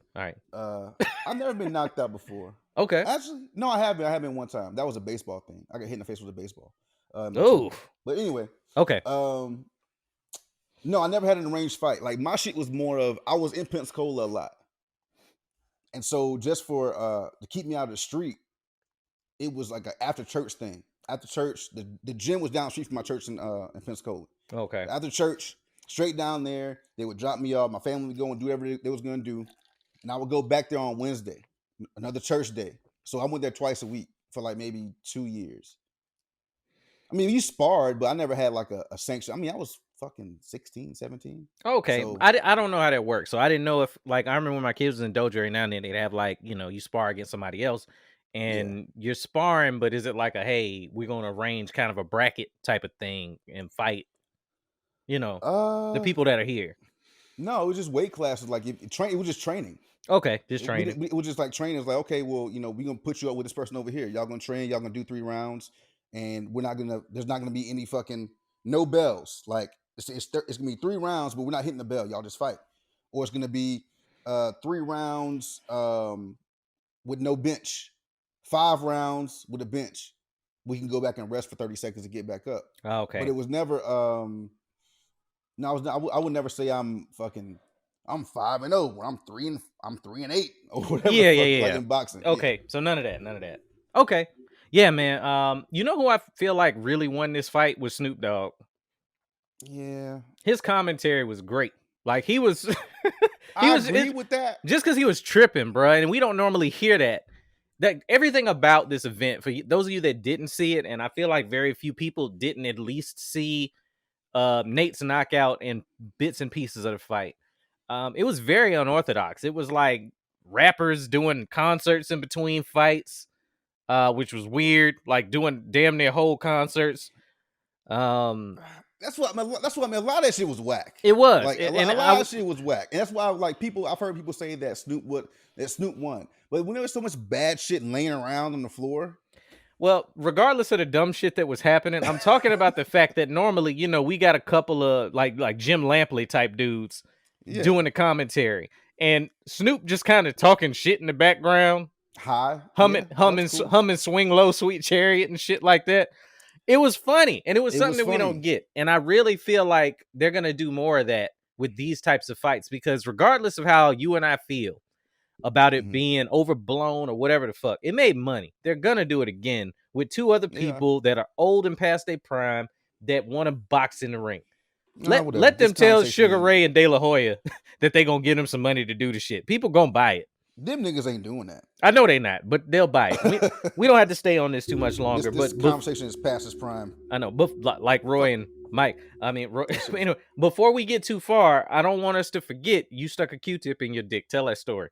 I've never been knocked out before. Okay. Actually, no, I haven't. I haven't one time. That was a baseball thing. I got hit in the face with a baseball. Oh. But anyway. Okay. No, I never had an arranged fight. Like, my shit was more of, I was in Pensacola a lot. And so just for to keep me out of the street, it was like an after church thing. After church, the gym was down the street from my church in Pensacola. Okay. After church, straight down there, they would drop me off. My family would go and do whatever they was going to do. And I would go back there on Wednesday, another church day. So I went there twice a week for like maybe 2 years. I mean, you sparred, but I never had like a sanction. I mean, I was fucking 16, 17. Okay. So, I don't know how that works. So I didn't know if, like, I remember when my kids was in dojo every now and then, they'd have like, you spar against somebody else and you're sparring, but is it like a, hey, we're going to arrange kind of a bracket type of thing and fight, the people that are here? No, it was just weight classes. Like, it was just training. Okay, just training. It was just like training. It's like, okay, well, we're going to put you up with this person over here. Y'all going to train. Y'all going to do 3 rounds. And there's not going to be any fucking, no bells. Like, it's going to be 3 rounds, but we're not hitting the bell. Y'all just fight. Or it's going to be 3 rounds with no bench. 5 rounds with a bench. We can go back and rest for 30 seconds to get back up. Okay. But it was never, I would never say I'm 5-0. I'm 3-8 or whatever. Yeah. Like in boxing. Okay, so none of that. Okay. Yeah, man. You know who I feel like really won this fight was Snoop Dogg. Yeah. His commentary was great. Like, he was I agree with that. Just because he was tripping, bro, and we don't normally hear that. That everything about this event, for those of you that didn't see it, and I feel like very few people didn't at least see Nate's knockout and bits and pieces of the fight. It was very unorthodox. It was like rappers doing concerts in between fights, which was weird, like doing damn near whole concerts. That's what I mean. A lot of that shit was whack. It was. Like, a lot of shit was whack. And that's why, like, I've heard people say that Snoop won. But when there was so much bad shit laying around on the floor. Well, regardless of the dumb shit that was happening, I'm talking about the fact that normally, we got a couple of like Jim Lampley type dudes doing the commentary, and Snoop just kind of talking shit in the background, humming Swing Low, Sweet Chariot and shit like that. It was funny, and it was something that we don't get. And I really feel like they're gonna do more of that with these types of fights, because regardless of how you and I feel about it being overblown or whatever the fuck, it made money. They're gonna do it again with 2 other people that are old and past their prime that want to box in the ring. Let them tell Sugar Ray and De La Hoya that they gonna get them some money to do the shit. People gonna buy it. Them niggas ain't doing that. I know they not, but they'll buy it. We don't have to stay on this too much longer. This conversation is past its prime. I know, but like Roy and Mike, anyway, before we get too far, I don't want us to forget you stuck a Q-tip in your dick. Tell that story.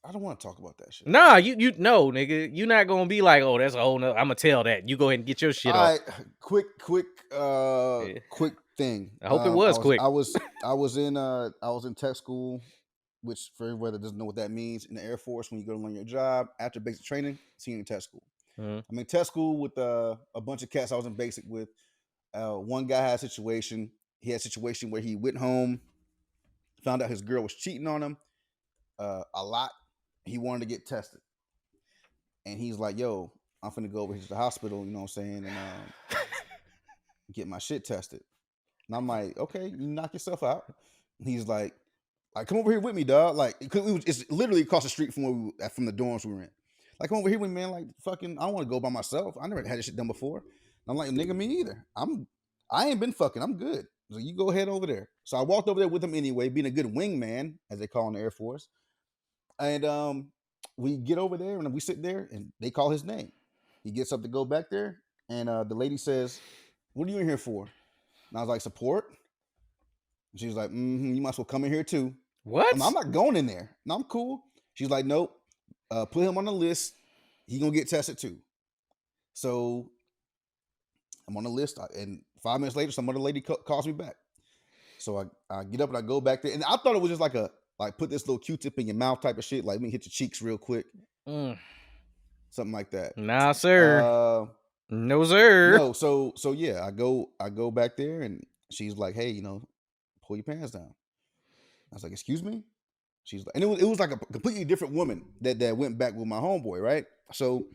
I don't want to talk about that shit. Nah, you know, nigga, you're not gonna be like, oh, that's a whole nother. I'm gonna tell that. You go ahead and get your shit off. All right, quick thing. I hope it was quick. I was in tech school, which for everybody that doesn't know what that means, in the Air Force, when you go to learn your job after basic training, senior tech school. I'm in tech school with a bunch of cats I was in basic with. One guy had a situation. He had a situation where he went home Found out his girl was cheating on him a lot. He wanted to get tested, and he's like, "Yo, I'm finna go over here to the hospital, you know what I'm saying, and get my shit tested." And I'm like, "Okay, you knock yourself out." And he's like, come over here with me, dog. Like, it's literally across the street from from the dorms we were in. Like, come over here with me, man. Like, fucking, I don't want to go by myself. I never had this shit done before. And I'm like, nigga, me either. I ain't been fucking. I'm good. So you go ahead over there. So I walked over there with him anyway, being a good wingman, as they call in the Air Force. And we get over there and we sit there and they call his name. He gets up to go back there, and the lady says, "What are you in here for?" And I was like, "Support." And she's like, "You might as well come in here too." What? I'm not going in there. No, I'm cool. She's like, "Nope. Put him on the list. He gonna get tested too." So I'm on the list, and 5 minutes later, some other lady calls me back. So I get up and I go back there, and I thought it was just like put this little Q-tip in your mouth type of shit, like let me hit your cheeks real quick, something like that. Nah, sir. No, sir. No. So yeah, I go back there, and she's like, "Hey, pull your pants down." I was like, "Excuse me?" She's like, and it was like a completely different woman that went back with my homeboy, right? So,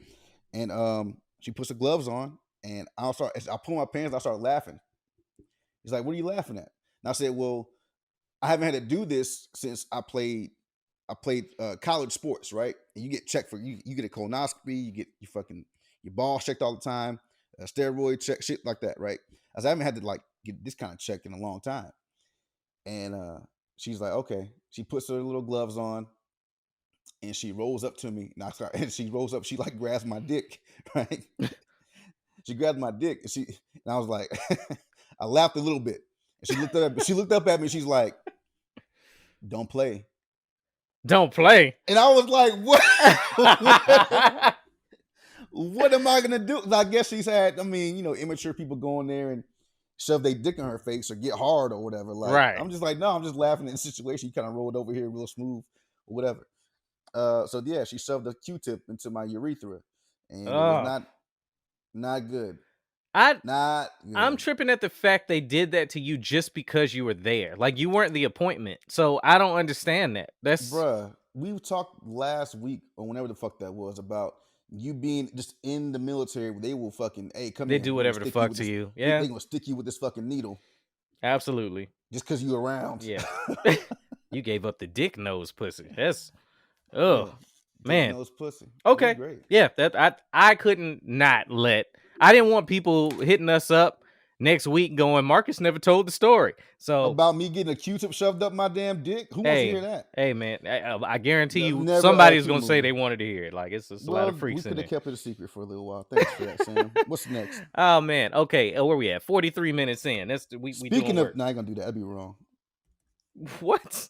and she puts the gloves on, and I pull my pants, I start laughing. He's like, "What are you laughing at?" And I said, "Well, I haven't had to do this since I played college sports, right? And you get checked for you get a colonoscopy, you get your balls checked all the time, a steroid check, shit like that, right?" I said, "I haven't had to get this kind of check in a long time." And she's like, "Okay." She puts her little gloves on, and she rolls up to me, and she rolls up. She grabs my dick, right? She grabbed my dick, and I was like, I laughed a little bit. And she looked up at me. And she's like, "Don't play. Don't play." And I was like, "What? What am I gonna do?" I guess she's had, immature people go in there and shove their dick in her face or get hard or whatever. Right. I'm just like, no, I'm just laughing at the situation. You kind of rolled over here real smooth or whatever. So yeah, she shoved a Q-tip into my urethra, and it was not good. Not good. I'm tripping at the fact they did that to you just because you were there. Like, you weren't the appointment. So I don't understand that. Bruh, we talked last week or whenever the fuck that was about you being just in the military. They will fucking, "Hey, come They here." do whatever the fuck to you. Yeah. They gonna stick you with this fucking needle. Absolutely. Just because you around. Yeah. You gave up the dick nose pussy. That's man. Dick nose pussy. Okay. Great. Yeah, that I couldn't not let. I didn't want people hitting us up next week going, "Marcus never told the story." So about me getting a Q-tip shoved up my damn dick. Who wants to hear that? Hey man, I guarantee you somebody's gonna say they wanted to hear it. Like, it's just a lot of freaks. We could have kept it a secret for a little while. Thanks for that, Sam. What's next? Oh man. Okay. Where we at? 43 minutes in. That's Speaking of, no, I ain't gonna do that. That'd be wrong. What?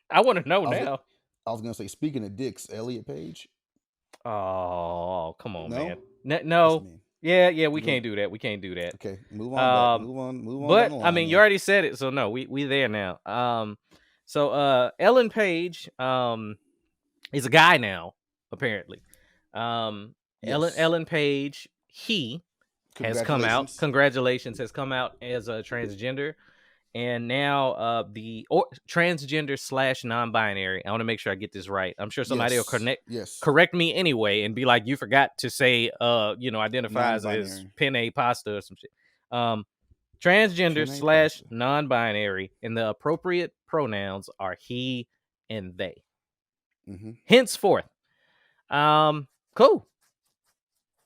I want to know now. I was gonna say, speaking of dicks, Elliot Page. Oh, come on, man. No. Yeah, we can't do that. We can't do that. Okay, move on. Move on. But I mean, you already said it, so no, we there now. So Ellen Page is a guy now, apparently. Yes. Ellen Page, he has come out. Congratulations, has come out as a transgender. And now the transgender / non-binary. I want to make sure I get this right. I'm sure somebody will correct me anyway and be like, "You forgot to say, identifies as Pennie pasta or some shit." Transgender / non-binary, and the appropriate pronouns are he and they. Mm-hmm. Henceforth. Cool.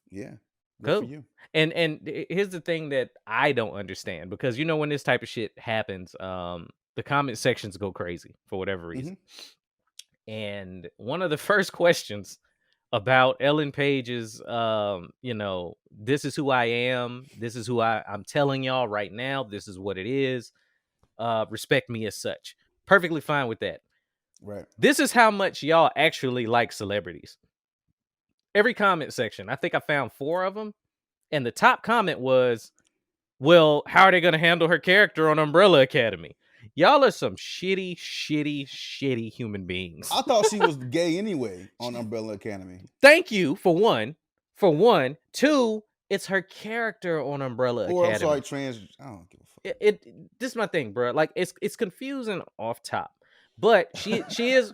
Yeah. Cool. For you. And here's the thing that I don't understand, because when this type of shit happens, the comment sections go crazy for whatever reason. Mm-hmm. And one of the first questions about Ellen Page's, this is who I am. This is who I'm telling y'all right now. This is what it is. Respect me as such. Perfectly fine with that. Right. This is how much y'all actually like celebrities. Every comment section, I think I found 4 of them. And the top comment was, "Well, how are they going to handle her character on Umbrella Academy?" Y'all are some shitty human beings. I thought she was gay anyway on Umbrella Academy. Thank you, for one. For one. 2, it's her character on Umbrella Academy. I'm sorry, I don't give a This is my thing, bro. Like it's confusing off top, but she is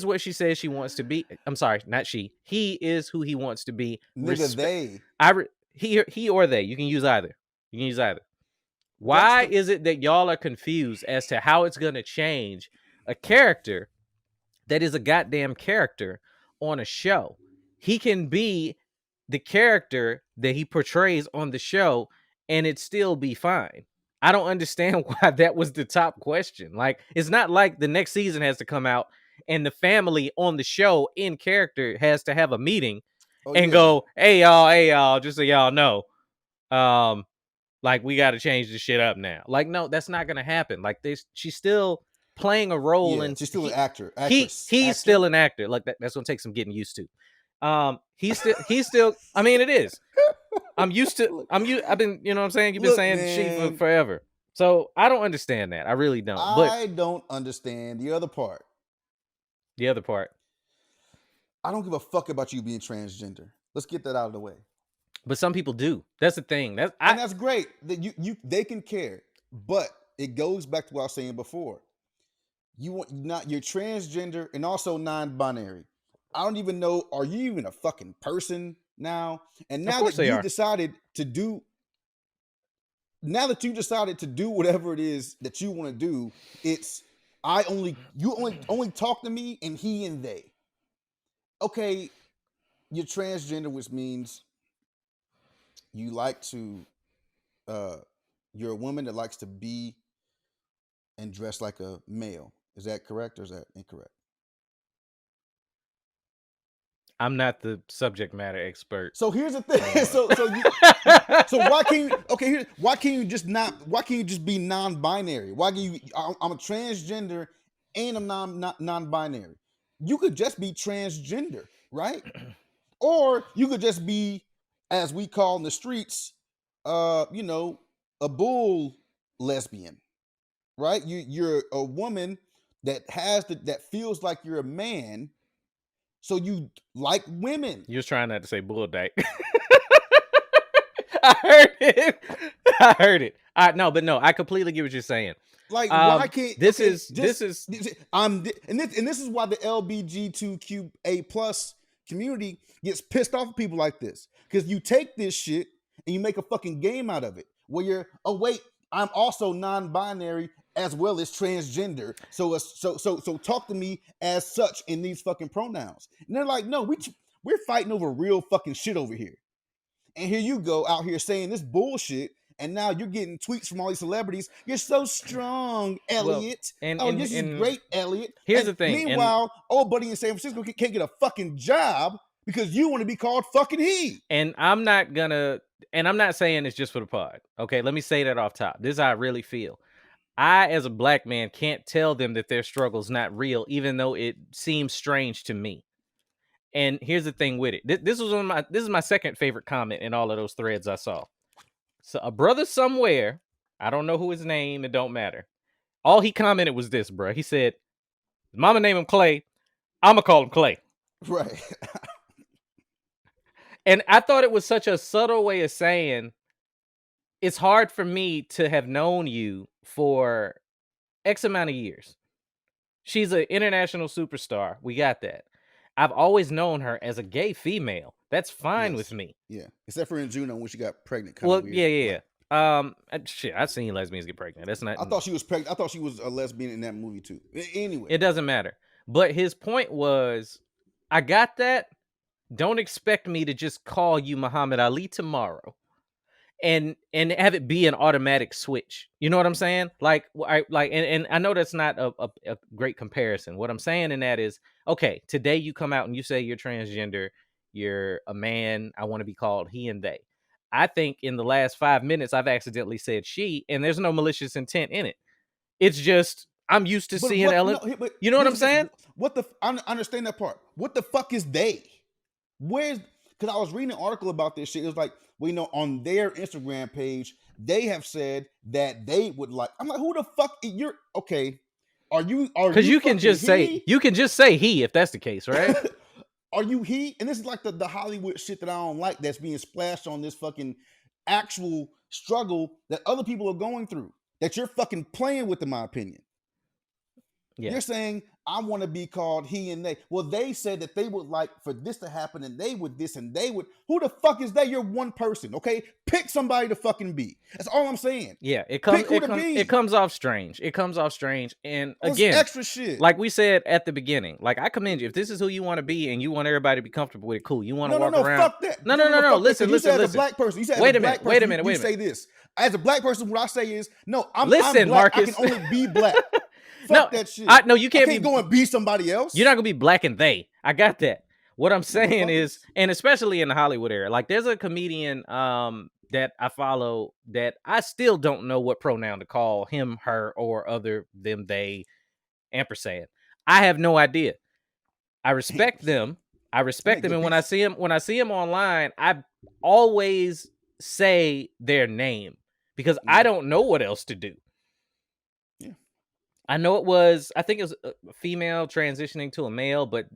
what she says she wants to be. I'm sorry, not she. He is who he wants to be. Nigga, they. He or they. You can use either. You can use either. That's Why the is it that y'all are confused as to how it's gonna change a character that is a goddamn character on a show? He can be the character that he portrays on the show and it still be fine. I don't understand why that was the top question. Like, it's not like the next season has to come out and the family on the show in character has to have a meeting and go, hey y'all, just so y'all know, like we got to change this shit up now. Like, no, that's not gonna happen. Like, she's still playing a role, and she's still an actor. He's still an actor. Like that's gonna take some getting used to. He's still. I mean, it is. I've been, you know what I'm saying? You've been saying she for forever. So I don't understand that. I really don't. I don't understand the other part. The other part. I don't give a fuck about you being transgender. Let's get that out of the way. But some people do. That's the thing. And that's great. That they can care. But it goes back to what I was saying before. You're transgender and also non-binary. I don't even know, are you even a fucking person now? And now that you decided to do whatever it is that you want to do, it's you only talk to me and he and they. Okay, you're transgender, which means you like to you're a woman that likes to be and dress like a male. Is that correct or is that incorrect? I'm not the subject matter expert. So here's the thing. So why can't you just be non-binary? Why can you I'm a transgender and I'm non-binary. You could just be transgender, right? Or you could just be, as we call in the streets, a bull lesbian, right? You're a woman that that feels like you're a man, so you like women. You're trying not to say bull dyke. I heard it. No, I completely get what you're saying. Like, why can't this is why the LGBTQA plus community gets pissed off at people like this, because you take this shit and you make a fucking game out of it where you're, oh wait, I'm also non-binary as well as transgender, so talk to me as such in these fucking pronouns. And they're like, no, we're fighting over real fucking shit over here, and here you go out here saying this bullshit. And now you're getting tweets from all these celebrities. You're so strong, Elliot. This is great, Elliot. Here's the thing. Meanwhile, old buddy in San Francisco can't get a fucking job because you want to be called fucking he. And I'm not saying it's just for the pod. Okay, let me say that off top. This is how I really feel. I, as a black man, can't tell them that their struggle's not real, even though it seems strange to me. And here's the thing with it. This is my second favorite comment in all of those threads I saw. So a brother somewhere, I don't know who his name, it don't matter. All he commented was this, bro. He said, mama named him Clay, I'ma call him Clay. Right. And I thought it was such a subtle way of saying, it's hard for me to have known you for X amount of years. She's an international superstar. We got that. I've always known her as a gay female. That's fine with me. Yeah. Except for in Juno when she got pregnant. Yeah. Shit, I've seen lesbians get pregnant. That's not. I thought she was pregnant. I thought she was a lesbian in that movie too. Anyway. It doesn't matter. But his point was, I got that. Don't expect me to just call you Muhammad Ali tomorrow and have it be an automatic switch. You know what I'm saying? And I know that's not a great comparison. What I'm saying in that is, okay, today you come out and you say you're transgender, you're a man, I want to be called he and they. I think in the last 5 minutes I've accidentally said she, and there's no malicious intent in it. It's just I'm used to seeing Ellen. No, you know what I'm saying? I understand that part. What the fuck is they? Because I was reading an article about this shit. It was like, well, on their Instagram page, they have said that they would like. I'm like, who the fuck? You're okay. Are you? Because you can just say he if that's the case, right? Are you he? And this is like the Hollywood shit that I don't like that's being splashed on this fucking actual struggle that other people are going through that you're fucking playing with, in my opinion. Yeah. You're saying, I want to be called he and they. Well, they said that they would like for this to happen and they would this and they would. Who the fuck is that? You're one person, okay? Pick somebody to fucking be. That's all I'm saying. Yeah, Pick who to be. it comes off strange. It comes off strange. And That's again, extra shit. like we said at the beginning, like I commend you. If this is who you want to be and you want everybody to be comfortable with it, cool. You want to walk around. Fuck that. No. Fuck Listen. You said as a black person. You said wait as a black minute. person. You say this. As a black person, what I say is, no, I'm listen, black. Marcus. I can only be black. Fuck that shit. No, you can't go and be somebody else. You're not gonna be black and they. I got that. What I'm saying is, and especially in the Hollywood era, like there's a comedian that I follow that I still don't know what pronoun to call him, her, or other, them, they, ampersand. I have no idea. I respect them. And when I see him online, I always say their name because I don't know what else to do. I know I think it was a female transitioning to a male, but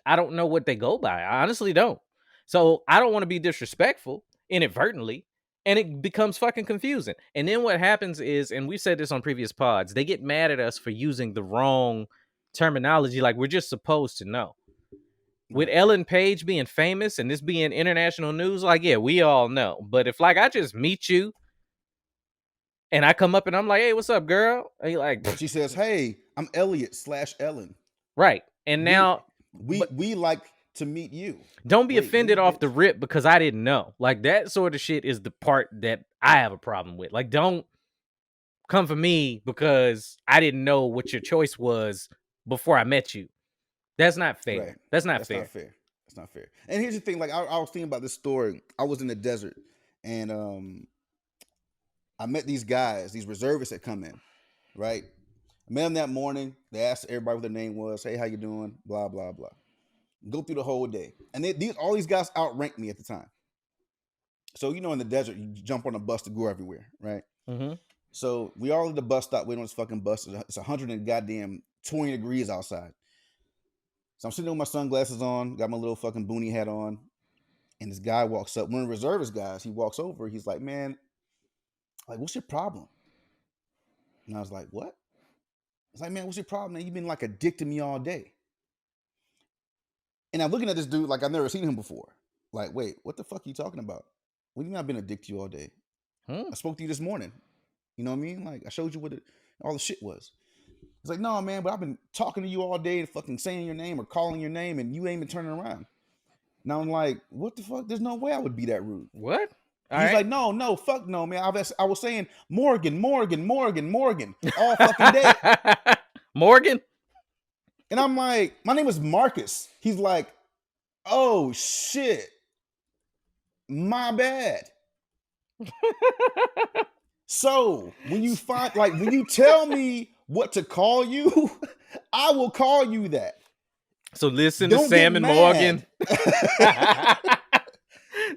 I don't know what they go by. I honestly don't. So I don't want to be disrespectful inadvertently, and it becomes fucking confusing. And then what happens is, and we've said this on previous pods, they get mad at us for using the wrong terminology, like we're just supposed to know. With Ellen Page being famous and this being international news, like, yeah, we all know. But if like I just meet you and I come up and I'm like, hey, what's up, girl? And you're like, she says, hey, I'm Elliot / Ellen. Right. And now we like to meet you. Don't be offended off the rip because I didn't know. Like that sort of shit is the part that I have a problem with. Like, don't come for me because I didn't know what your choice was before I met you. That's not fair. Right. That's not fair. That's not fair. And here's the thing, like I was thinking about this story. I was in the desert and I met these guys, these reservists that come in, right? I met them that morning. They asked everybody what their name was. Hey, how you doing? Blah, blah, blah. Go through the whole day. And all these guys outranked me at the time. So, in the desert, you jump on a bus to go everywhere, right? Mm-hmm. So we all at the bus stop waiting on this fucking bus. It's 100 and goddamn 20 degrees outside. So I'm sitting with my sunglasses on, got my little fucking boonie hat on. And this guy walks up, one of the reservist guys, he walks over. He's like, man, like, what's your problem? And I was like, what? I was like, man, what's your problem, man? You've been like addicted to me all day. And I'm looking at this dude like I've never seen him before. Like, wait, what the fuck are you talking about? What do you mean I've been addicted to you all day? I spoke to you this morning. You know what I mean? Like, I showed you what all the shit was. It's like, no, man, but I've been talking to you all day and fucking saying your name or calling your name and you ain't been turning around. And I'm like, what the fuck? There's no way I would be that rude. What? He's like, no, fuck no, man. I was saying Morgan, all fucking day. Morgan? And I'm like, my name is Marcus. He's like, oh, shit. My bad. So, when you tell me what to call you, I will call you that. So listen to Sam and Morgan.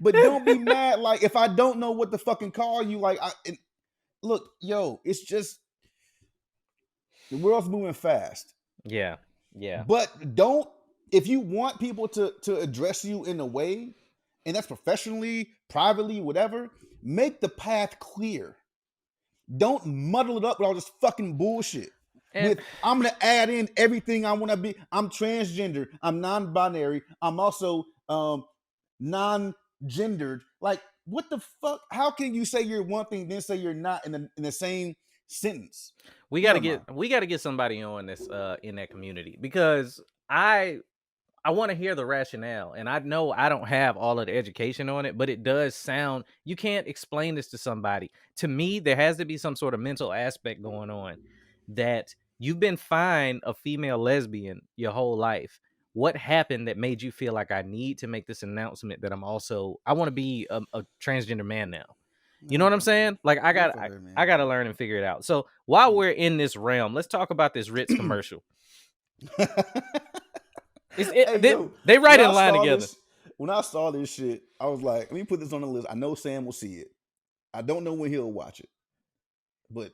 But don't be mad. Like, if I don't know what to fucking call you, like, look, yo, it's just, the world's moving fast. Yeah. But if you want people to address you in a way, and that's professionally, privately, whatever, make the path clear. Don't muddle it up with all this fucking bullshit. I'm going to add in everything I want to be. I'm transgender. I'm non-binary. I'm also non-gendered. Like, what the fuck? How can you say you're one thing, then say you're not in the same sentence? We gotta get somebody on this in that community because I want to hear the rationale, and I know I don't have all of the education on it, but it does sound, you can't explain this to somebody. To me, there has to be some sort of mental aspect going on that you've been fine a female lesbian your whole life. What happened that made you feel like I need to make this announcement that I want to be a transgender man now? You know what I'm saying? Like I got to learn and figure it out. So while we're in this realm, let's talk about this Ritz commercial. They write in line together. When I saw this shit, I was like, let me put this on the list. I know Sam will see it. I don't know when he'll watch it, but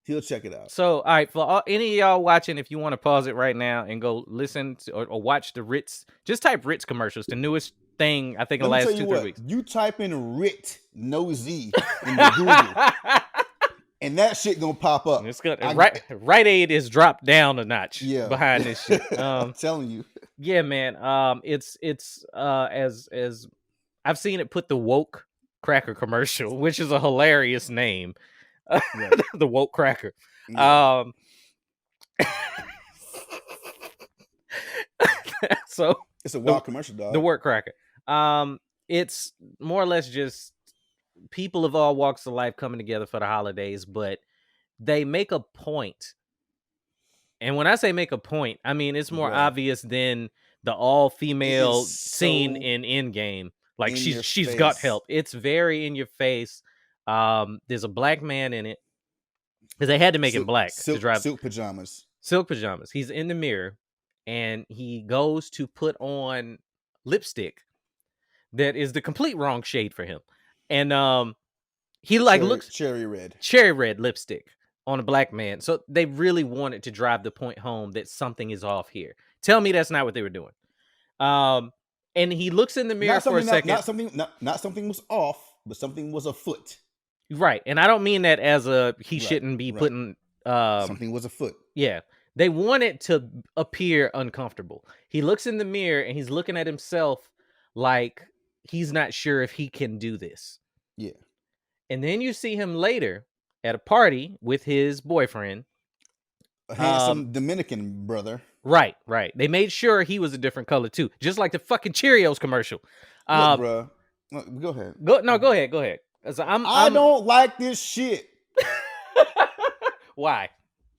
he'll check it out. So, all right, for any of y'all watching, if you want to pause it right now and go listen to, or watch the Ritz, just type Ritz commercials, the newest thing, I think, in the Let me tell last you 2-3 what. weeks. You type in "rit nosy" into Google, and that shit gonna pop up. It's good. Rite Aid is dropped down a notch behind this shit. I'm telling you. Yeah, man. It's as I've seen it put the woke cracker commercial, which is a hilarious name. Right. The woke cracker. Yeah. So It's a wild commercial, dog. the work cracker. It's more or less just people of all walks of life coming together for the holidays, but they make a point. And when I say make a point, I mean it's more Right. obvious than the all-female It is scene so in Endgame. Like in your she's got face. help. It's very in your face. There's a black man in it because they had to make it black to drive silk pajamas. silk pajamas. He's in the mirror and he goes to put on lipstick that is the complete wrong shade for him. And he looks cherry red lipstick on a black man. So they really wanted to drive the point home that something is off here. Tell me that's not what they were doing. And he looks in the mirror for a second. Not something was off, but something was afoot. Right. And I don't mean that as he shouldn't be putting something was afoot. Yeah. They want it to appear uncomfortable. He looks in the mirror and he's looking at himself like he's not sure if he can do this. Yeah. And then you see him later at a party with his boyfriend. A handsome Dominican brother. Right. They made sure he was a different color too. Just like the fucking Cheerios commercial. Look, bro. Go ahead. Go ahead. I don't like this shit. Why?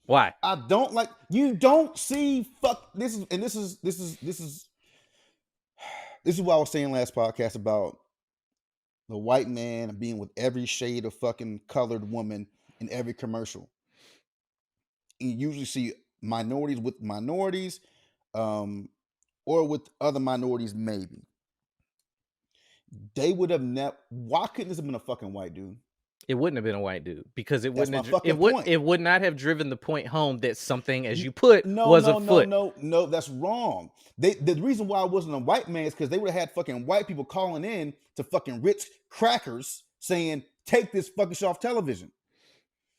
I don't like. You don't see this is what I was saying last podcast about the white man being with every shade of fucking colored woman in every commercial. You usually see minorities with minorities, or with other minorities, maybe. They would have never. Why couldn't this have been a fucking white dude? It wouldn't have been a white dude because it That's wouldn't. my fucking point. It would not have driven the point home that something, as you put, was afoot. No, that's wrong. The reason why it wasn't a white man is because they would have had fucking white people calling in to fucking Ritz crackers saying, "Take this fucking shit off television."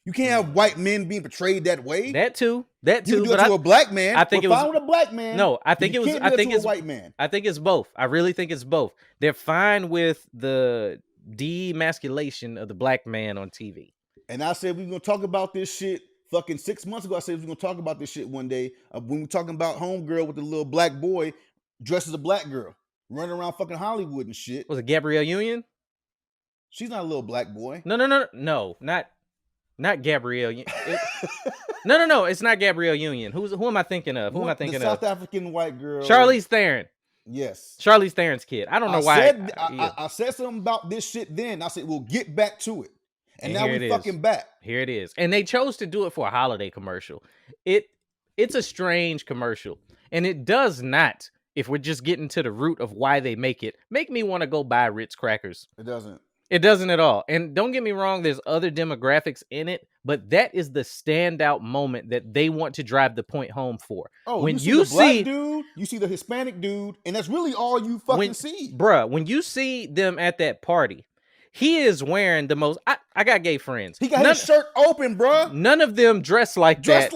You can't have white men being portrayed that way. That too. You can do it to a black man. I think it was fine with a black man. No, I think it was. I think it's a white man. I think it's both. I really think it's both. They're fine with the demasculation of the black man on TV. And I said we were gonna talk about this shit fucking 6 months ago. I said we were gonna talk about this shit one day when we're talking about homegirl with the little black boy dressed as a black girl running around fucking Hollywood and shit. Was it Gabrielle Union? She's not a little black boy. No, not Gabrielle. No, it's not Gabrielle Union. Who am I thinking of? The South African white girl. Charlize Theron. Yes. Charlize Theron's kid. I don't know why. I said something about this shit then. I said we'll get back to it. And now we're fucking back. Here it is. And they chose to do it for a holiday commercial. It's a strange commercial. And it does not, if we're just getting to the root of why they make me want to go buy Ritz crackers. It doesn't. It doesn't at all. And don't get me wrong, there's other demographics in it, but that is the standout moment that they want to drive the point home for. Oh, when you see the black dude, you see the Hispanic dude, and that's really all you fucking see. Bruh, when you see them at that party, he is wearing the most... I got gay friends. He got his shirt open, bruh. None of them dress like that.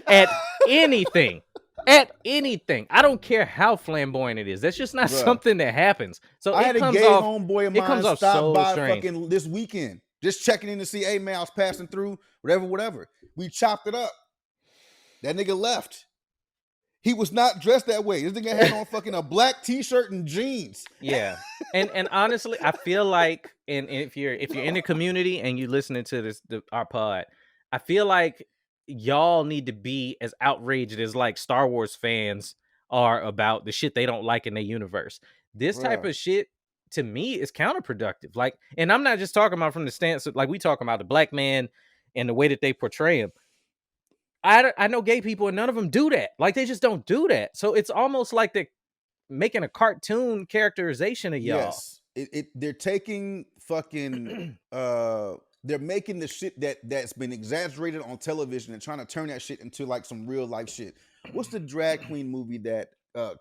At anything. At anything. I don't care how flamboyant it is. That's just not something that happens. So I had a gay homeboy of mine stop by fucking this weekend, just checking in to see, hey man, I was passing through, whatever. We chopped it up. That nigga left. He was not dressed that way. This nigga had on fucking a black t-shirt and jeans. Yeah. And honestly, I feel like, and if you're in the community and you listening to our pod, I feel like y'all need to be as outraged as like Star Wars fans are about the shit they don't like in their universe. This type of shit to me is counterproductive. Like, and I'm not just talking about from the stance of like we talking about the black man and the way that they portray him. I know gay people and none of them do that. Like they just don't do that. So it's almost like they're making a cartoon characterization of y'all. Yes. They're taking fucking they're making the shit that's been exaggerated on television and trying to turn that shit into like some real life shit. What's the drag queen movie that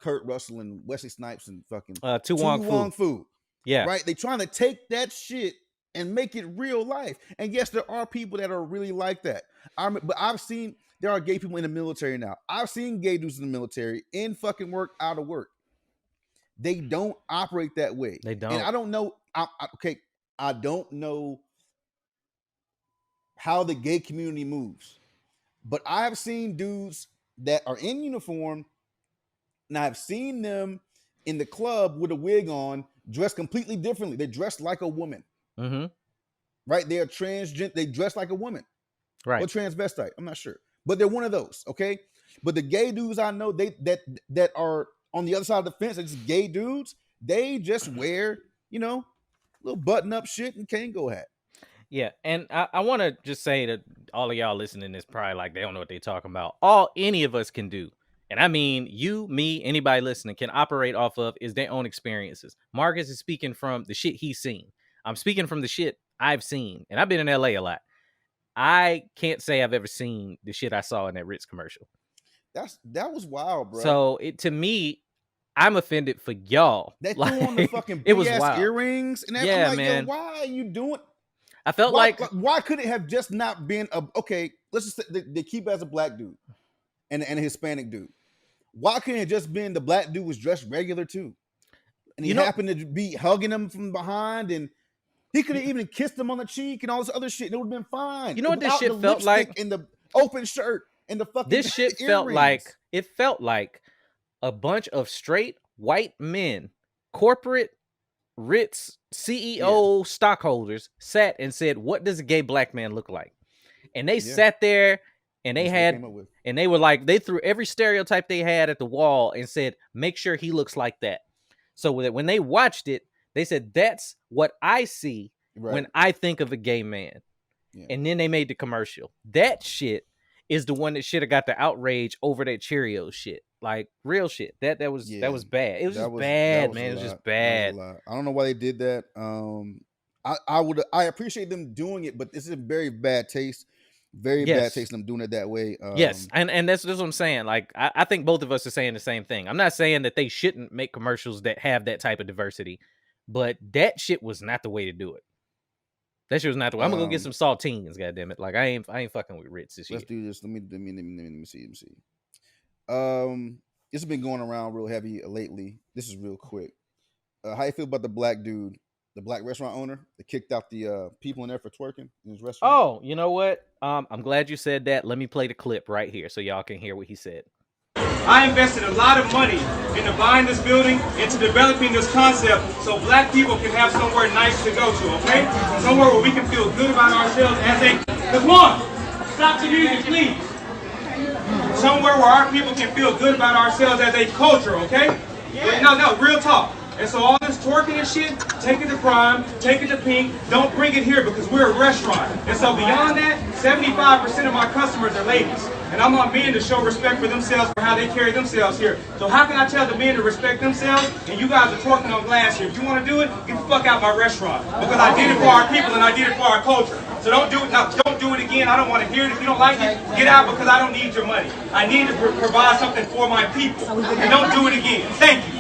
Kurt Russell and Wesley Snipes and fucking Tu Tu Wong Wong Fu. Fu. Yeah. Right? They trying to take that shit and make it real life. And yes, there are people that are really like that. But I've seen there are gay people in the military now. I've seen gay dudes in the military in fucking work, out of work. They don't operate that way. They don't. And I don't know. I don't know how the gay community moves, but I have seen dudes that are in uniform, and I've seen them in the club with a wig on, dressed completely differently. They're dressed like a woman. Mm-hmm. Right? They are transgender. They dress like a woman. Right. Or transvestite. I'm not sure. But they're one of those. Okay. But the gay dudes I know, that are on the other side of the fence, they're just gay dudes. They just wear, little button-up shit and Kango hat. Yeah, and I want to just say that all of y'all listening is probably like they don't know what they're talking about. All any of us can do, and I mean you, me, anybody listening can operate off of is their own experiences. Marcus is speaking from the shit he's seen. I'm speaking from the shit I've seen, and I've been in LA a lot. I can't say I've ever seen the shit I saw in that Ritz commercial. That was wild, bro. So to me, I'm offended for y'all. They threw on the fucking it was big ass wild. earrings, and Yeah, I'm like, man. yo, why are you doing? I felt why could it have just not been okay? Let's just say they keep it as a black dude and a Hispanic dude. Why couldn't it just been the black dude was dressed regular too, and he happened to be hugging him from behind, and he could have even kissed him on the cheek and all this other shit, and it would have been fine. You know what this shit the felt like? In the open shirt and the fucking this shit felt like a bunch of straight white men, corporate Ritz CEO stockholders sat and said, what does a gay black man look like? And they sat there and they were like, they threw every stereotype they had at the wall and said, make sure he looks like that. So that when they watched it, they said, that's what I see when I think of a gay man. Yeah. And then they made the commercial. That shit is the one that should have got the outrage over that Cheerios shit. Like real shit. That was bad. It was just bad, man. It was just bad. I don't know why they did that. I appreciate them doing it, but this is a very bad taste. Very bad taste them doing it that way. Yes, and that's what I'm saying. Like I think both of us are saying the same thing. I'm not saying that they shouldn't make commercials that have that type of diversity, but that shit was not the way to do it. That shit was not the way. I'm gonna go get some saltines, goddammit. Like I ain't fucking with Ritz this year. Let's do this. Let me see. This has been going around real heavy lately. This is real quick. How you feel about the black dude, the black restaurant owner that kicked out the people in there for twerking in his restaurant? Oh, you know what? I'm glad you said that. Let me play the clip right here so y'all can hear what he said. I invested a lot of money into buying this building, into developing this concept, so black people can have somewhere nice to go to, okay? Somewhere where we can feel good about ourselves as a... Come on! Stop the music, please! Somewhere where our people can feel good about ourselves as a culture, okay? Yeah. No, real talk. And so all this twerking and shit, take it to Prime, take it to Pink, don't bring it here because we're a restaurant. And so beyond that, 75% of my customers are ladies. And I want men to show respect for themselves for how they carry themselves here. So how can I tell the men to respect themselves and you guys are twerking on glass here? If you want to do it, get the fuck out my restaurant. Because I did it for our people and I did it for our culture. So don't do it now. Don't do it again. I don't want to hear it. If you don't like it, get out because I don't need your money. I need to provide something for my people. And don't do it again. Thank you.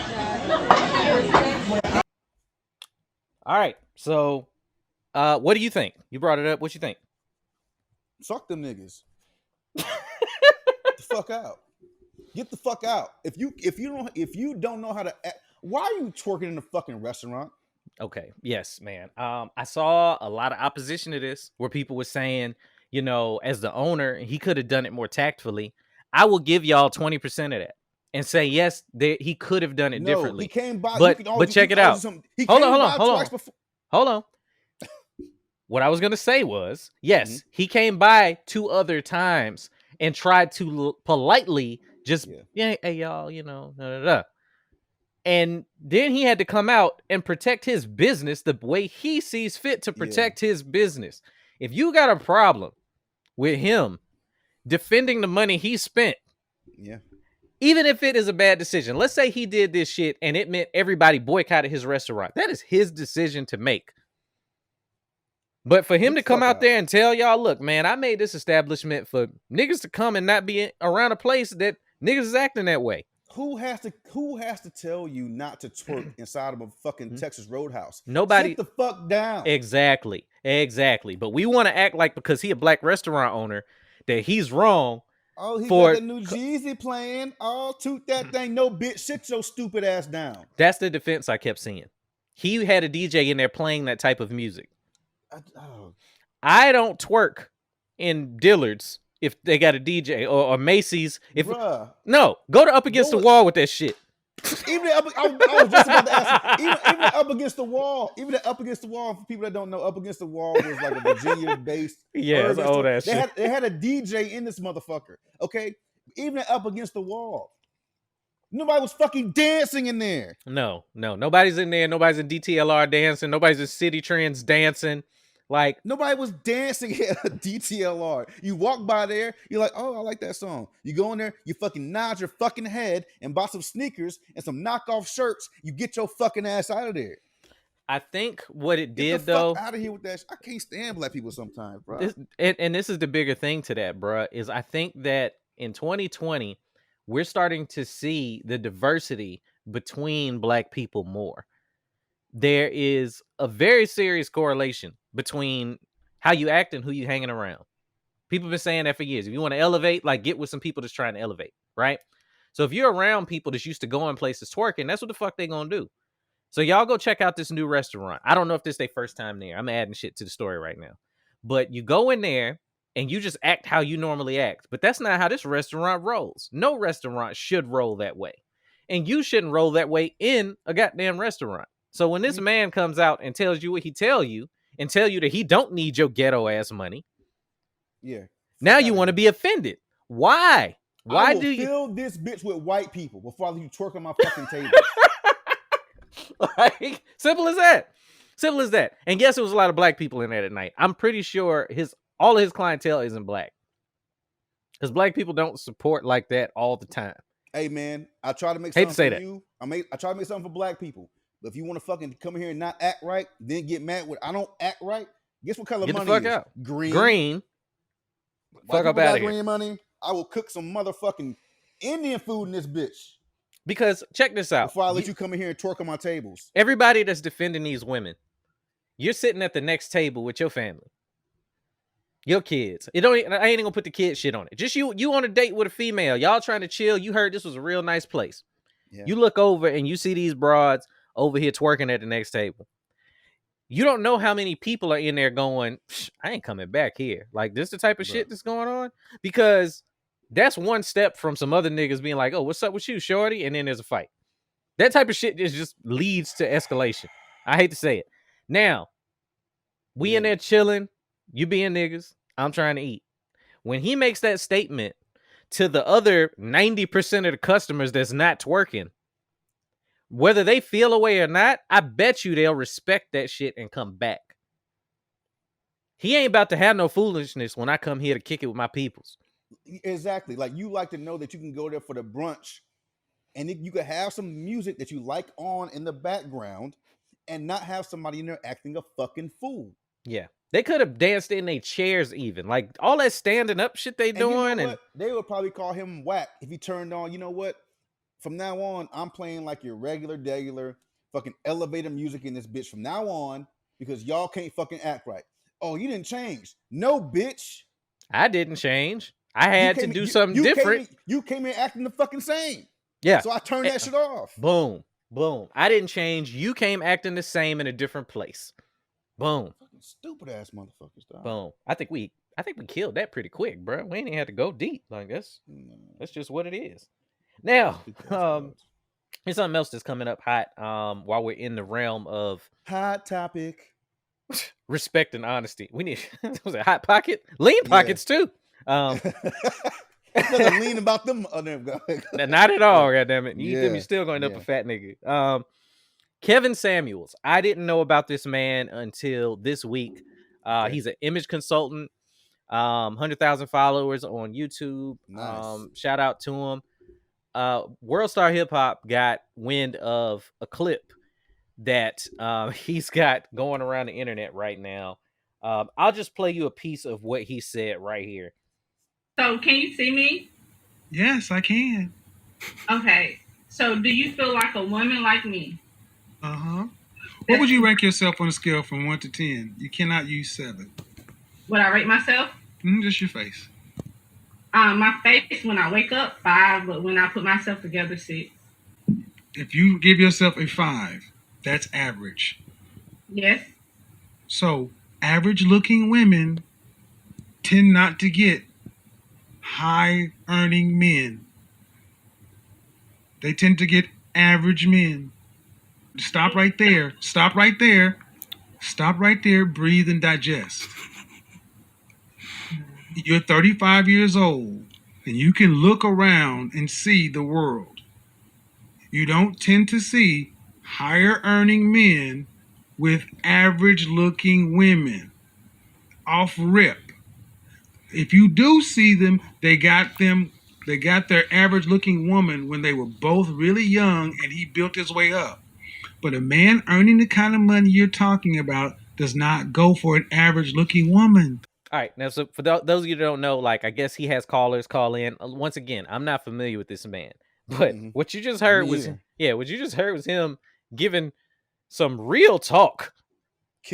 All right. So what do you think? You brought it up. What you think? Suck them niggas. The fuck out. Get the fuck out. If you don't know how to act, why are you twerking in a fucking restaurant? Okay. Yes, man. I saw a lot of opposition to this where people were saying, as the owner, he could have done it more tactfully. I will give y'all 20% of that and say, yes, he could have done it differently. He came by, but check it out. Hold on. What I was going to say was, yes, he came by 2 other times and tried to politely just, hey, y'all, And then he had to come out and protect his business the way he sees fit to protect his business. If you got a problem with him defending the money he spent, even if it is a bad decision, let's say he did this shit and it meant everybody boycotted his restaurant. That is his decision to make. But for him to come out there and tell y'all, look, man, I made this establishment for niggas to come and not be around a place that niggas is acting that way. Who has to tell you not to twerk inside of a fucking Texas Roadhouse? Nobody. Sit the fuck down. Exactly. But we want to act like because he a black restaurant owner that he's wrong. Oh, he got the new Jeezy playing. Oh, toot that thing. No, bitch, sit your stupid ass down. That's the defense I kept seeing. He had a DJ in there playing that type of music. I don't twerk in Dillard's if they got a DJ or Macy's. No, go to Up Against the Wall with that shit. Even I was just about to ask you, even Up Against the Wall, for people that don't know, Up Against the Wall was like a Virginia-based. Yeah, it's old ass shit. They had a DJ in this motherfucker. Okay, even Up Against the Wall, nobody was fucking dancing in there. No, nobody's in there. Nobody's in DTLR dancing. Nobody's in City Trends dancing. Like, nobody was dancing at a DTLR. You walk by there, you're like, oh, I like that song. You go in there, you fucking nod your fucking head and buy some sneakers and some knockoff shirts. You get your fucking ass out of there. I think what it did, Get the though, fuck out of here with that. I can't stand black people sometimes, bro. And this is the bigger thing to that, bro, is I think that in 2020, we're starting to see the diversity between black people more. There is a very serious correlation between how you act and who you hanging around. People have been saying that for years. If you want to elevate, like, get with some people that's trying to elevate, right? So if you're around people that's used to going places twerking, that's what the fuck they gonna do. So y'all go check out this new restaurant. I don't know if this is their first time there. I'm adding shit to the story right now. But you go in there and you just act how you normally act. But that's not how this restaurant rolls. No restaurant should roll that way. And you shouldn't roll that way in a goddamn restaurant. So when this man comes out and tells you what he tell you and tell you that he don't need your ghetto ass money, now you want to be offended. Why? Why do you fill this bitch with white people before I let you twerk on my fucking table? Like, simple as that. And yes, there was a lot of black people in there at night. I'm pretty sure all of his clientele isn't black, because black people don't support like that all the time. Hey man, I try to make something for you. I try to make something for black people. But if you want to fucking come here and not act right, then get mad with I don't act right. Guess what color Get money the fuck is? out. Green. Fuck up out of here. Green money. I will cook some motherfucking Indian food in this bitch. Because check this out. Before I let you come in here and twerk on my tables. Everybody that's defending these women, you're sitting at the next table with your family, your kids. I ain't even gonna put the kid shit on it. Just you on a date with a female. Y'all trying to chill. You heard this was a real nice place. Yeah. You look over and you see these broads over here twerking at the next table. You don't know how many people are in there going, I ain't coming back here. Like, this the type of shit that's going on? Because that's one step from some other niggas being like, oh, what's up with you, shorty? And then there's a fight. That type of shit just leads to escalation. I hate to say it. Now, we in there chilling. You being niggas. I'm trying to eat. When he makes that statement to the other 90% of the customers that's not twerking, whether they feel away or not, I bet you they'll respect that shit and come back. He ain't about to have no foolishness when I come here to kick it with my peoples. Exactly. Like, you like to know that you can go there for the brunch and you could have some music that you like on in the background and not have somebody in there acting a fucking fool. Yeah. They could have danced in their chairs even. Like, all that standing up shit they doing. You know, they would probably call him whack if he turned on, you know what? From now on, I'm playing like your regular fucking elevator music in this bitch from now on, because y'all can't fucking act right. Oh, you didn't change. No, bitch. I didn't change. I had to do something different. You came in acting the fucking same. Yeah. So I turned that shit off. Boom. I didn't change. You came acting the same in a different place. Boom. Fucking stupid ass motherfuckers, dog. Boom. I think we killed that pretty quick, bro. We ain't even had to go deep. Like, that's just what it is. Now, there's something else that's coming up hot while we're in the realm of hot topic. Respect and honesty. We need was it hot pocket? Lean pockets too. Lean about them. Not at all, goddammit. You eat them, you're still going to end up a fat nigga. Kevin Samuels. I didn't know about this man until this week. He's an image consultant. 100,000 followers on YouTube. Nice. Shout out to him. World Star Hip Hop got wind of a clip that he's got going around the internet right now. I'll just play you a piece of what he said right here. So, can you see me? Yes, I can. Okay. So, do you feel like a woman like me? What would you rank yourself on a scale from 1 to 10? You cannot use 7. Would I rate myself? Just your face. My face when I wake up 5, but when I put myself together 6. If you give yourself a 5, that's average. Yes. So average-looking women tend not to get high-earning men. They tend to get average men. Stop right there. Stop right there. Stop right there. Breathe and digest. You're 35 years old, and you can look around and see the world. You don't tend to see higher earning men with average looking women. Off rip. If you do see them, they got their average looking woman when they were both really young and he built his way up. But a man earning the kind of money you're talking about does not go for an average looking woman. All right, now, so for those of you that don't know, like, I guess he has callers call in. Once again, I'm not familiar with this man, but what you just heard was him giving some real talk.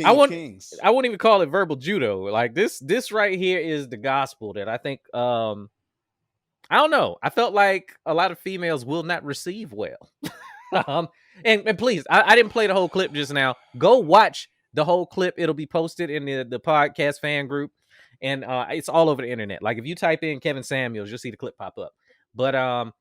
I wouldn't even call it verbal judo. Like this right here is the gospel that I think. I don't know. I felt like a lot of females will not receive well. And please, I didn't play the whole clip just now. Go watch the whole clip. It'll be posted in the podcast fan group. And it's all over the internet. Like if you type in Kevin Samuels, you'll see the clip pop up. But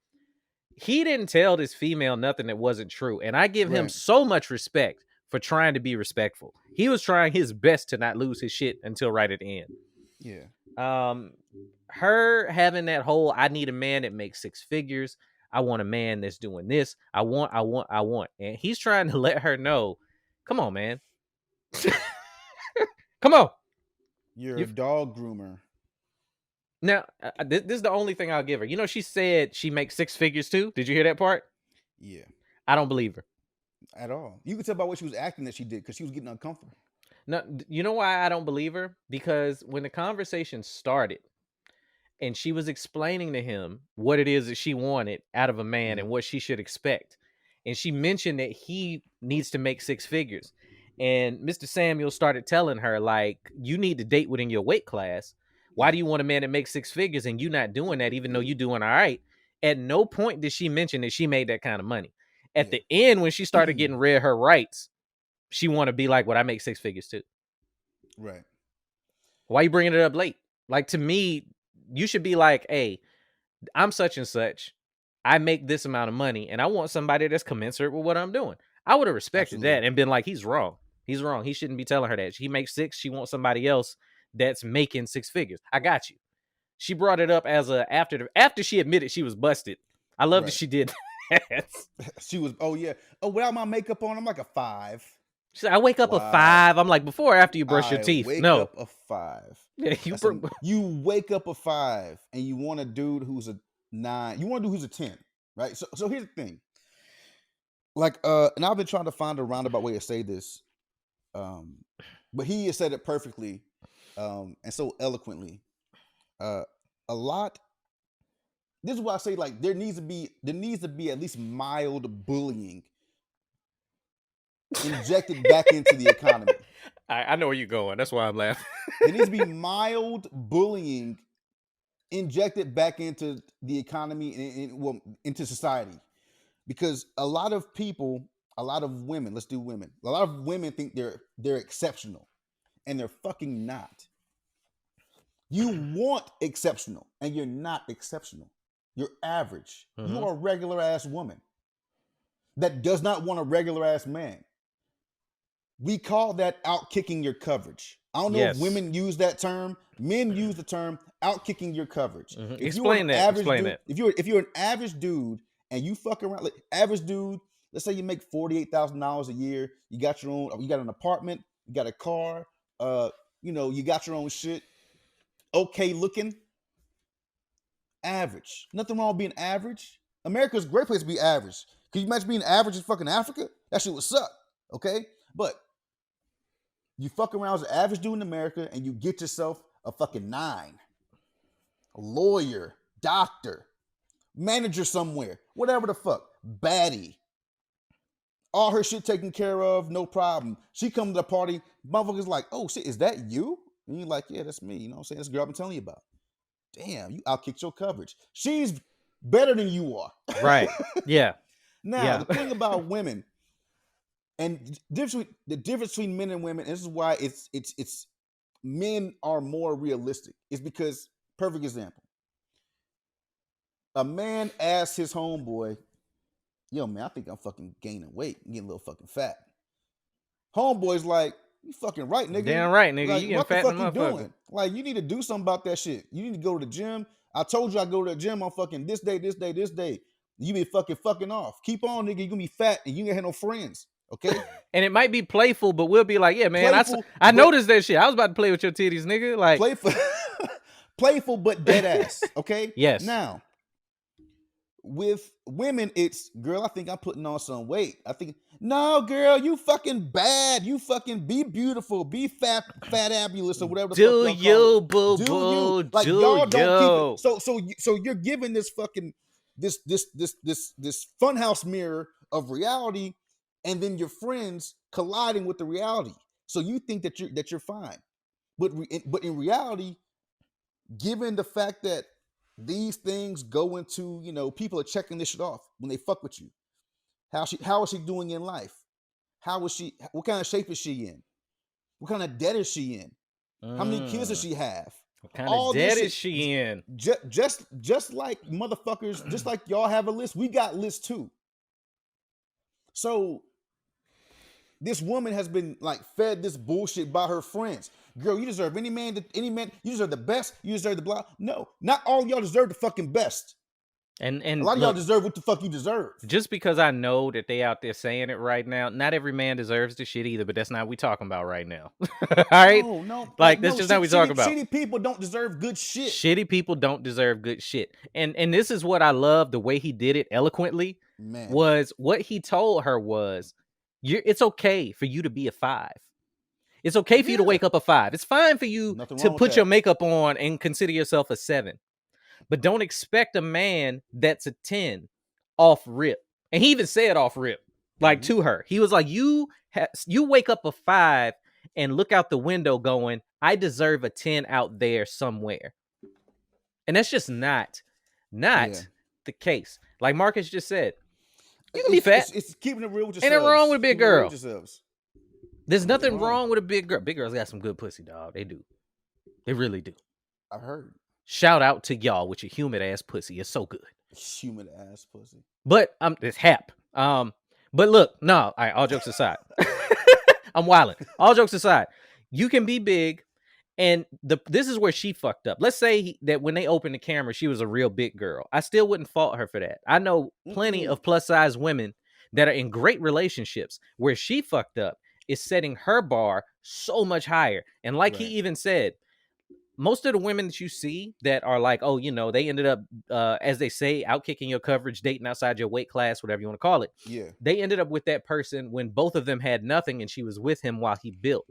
he didn't tell this female nothing that wasn't true. And I give him so much respect for trying to be respectful. He was trying his best to not lose his shit until right at the end. Yeah. Her having that whole, I need a man that makes 6 figures. I want a man that's doing this. I want. And he's trying to let her know, come on, man. Come on. You're a dog groomer. Now, this is the only thing I'll give her. You know, she said she makes 6 figures too. Did you hear that part? Yeah. I don't believe her. At all. You can tell by what she was acting that she did because she was getting uncomfortable. No, you know why I don't believe her? Because when the conversation started and she was explaining to him what it is that she wanted out of a man and what she should expect, and she mentioned that he needs to make 6 figures. And Mr. Samuel started telling her, like, you need to date within your weight class. Why do you want a man that makes 6 figures and you not doing that, even though you doing all right? At no point did she mention that she made that kind of money. At the end, when she started getting read her rights, she want to be like, "What, I make 6 figures too." Right. Why you bringing it up late? Like, to me, you should be like, "Hey, I'm such and such. I make this amount of money, and I want somebody that's commensurate with what I'm doing." I would have respected that and been like, "He's wrong. He's wrong. He shouldn't be telling her that. He makes 6. She wants somebody else that's making 6 figures. I got you." She brought it up as after she admitted she was busted. I love that she did that. She was, without my makeup on, I'm like a 5. She said, I wake up a 5. I'm like, before or after you brush your teeth? Wake No. up a 5. Yeah, you wake up a 5 and you want a dude who's a 9. You want a dude who's a 10, right? So here's the thing. Like, and I've been trying to find a roundabout way to say this. But he has said it perfectly, and so eloquently. This is why I say, like, there needs to be at least mild bullying injected back into the economy. I know where you're going. That's why I'm laughing. There needs to be mild bullying injected back into the economy and into society, because a lot of women, let's do women. A lot of women think they're exceptional, and they're fucking not. You want exceptional, and you're not exceptional. You're average. You are a regular ass woman that does not want a regular ass man. We call that out kicking your coverage. I don't know if women use that term. Men use the term out kicking your coverage. Explain that. If you're an average dude and you fuck around, like average dude, let's say you make $48,000 a year. You got an apartment, you got a car, you got your own shit. Okay looking. Average. Nothing wrong with being average. America's a great place to be average. Can you imagine being average in fucking Africa? That shit would suck. Okay? But you fuck around as an average dude in America and you get yourself a fucking 9. A lawyer, doctor, manager somewhere, whatever the fuck. baddie. All her shit taken care of, no problem. She come to the party, motherfuckers like, oh shit, is that you? And you're like, yeah, that's me. You know what I'm saying? That's the girl I've been telling you about. Damn, you outkicked your coverage. She's better than you are. Right. Yeah. Now, Yeah. the thing about women and the difference between men and women, and this is why it's men are more realistic, is because, perfect example. A man asks his homeboy, yo, man, I think I'm fucking gaining weight. I'm getting a little fucking fat. Homeboy's like, you fucking right, nigga. Damn right, nigga. Like, You getting what the fat fuck in you the motherfucker. doing? Like, you need to do something about that shit. You need to go to the gym. I told you I go to the gym on fucking this day, this day, this day. You be fucking off. Keep on, nigga. You're gonna be fat and you ain't gonna have no friends. Okay? And it might be playful, but we'll be like, yeah, man, Playful, I but- noticed that shit. I was about to play with your titties, nigga. Like, playful, but dead ass. Okay? Yes. Now, with women, it's, girl, I think I'm putting on some weight. I think, no, girl, you fucking bad. You fucking be beautiful. Be fatabulous or whatever the do fuck y'all you, boo do boo? you. Like, do y'all don't you? keep it. So you're giving this fucking this funhouse mirror of reality, and then your friends colliding with the reality. So you think that you're fine, but in reality, given the fact that these things go into, you know, people are checking this shit off when they fuck with you. How is she doing in life? How is she? What kind of shape is she in? What kind of debt is she in? How many kids does she have? What kind All of this debt shit- is she in? Just like motherfuckers, just like y'all have a list, we got lists too. So this woman has been like fed this bullshit by her friends. Girl, you deserve any man, you deserve the best, you deserve the blah. No, not all y'all deserve the fucking best. And A lot of y'all look, deserve what the fuck you deserve. just because I know that they out there saying it right now, not every man deserves the shit either, but that's not what we talking about right now. All right? No, Like, that's just not what we talking about. Shitty people don't deserve good shit. Shitty people don't deserve good shit. And this is what I love, the way he did it eloquently, Man. was what he told her was, it's okay for you to be a 5. It's okay for you to Yeah. wake up a 5. It's fine for you Nothing to wrong with put your that. makeup on and consider yourself a 7. But don't expect a man that's a 10 off rip. And he even said off rip, like, to her. He was like, you wake up a 5 and look out the window going, I deserve a 10 out there somewhere. And that's just not Yeah. the case. Like Marcus just said, you can be fat. It's keeping it real with Ain't yourselves. nothing wrong with a big Keeping it real girl. with yourselves. There's nothing wrong. wrong with a big girl. Big girls got some good pussy, dog. They do. They really do. I heard. Shout out to y'all with your humid ass pussy. It's so good. Humid ass pussy. But it's hap. But look, no, all right, all jokes aside. I'm wilding. All jokes aside, you can be big, and this is where she fucked up. Let's say that when they opened the camera, she was a real big girl. I still wouldn't fault her for that. I know plenty of plus size women that are in great relationships. Where she fucked up is setting her bar so much higher. And like he Right. even said, most of the women that you see that are like, oh, you know, they ended up, as they say, outkicking your coverage, dating outside your weight class, whatever you want to call it. Yeah. They ended up with that person when both of them had nothing and she was with him while he built.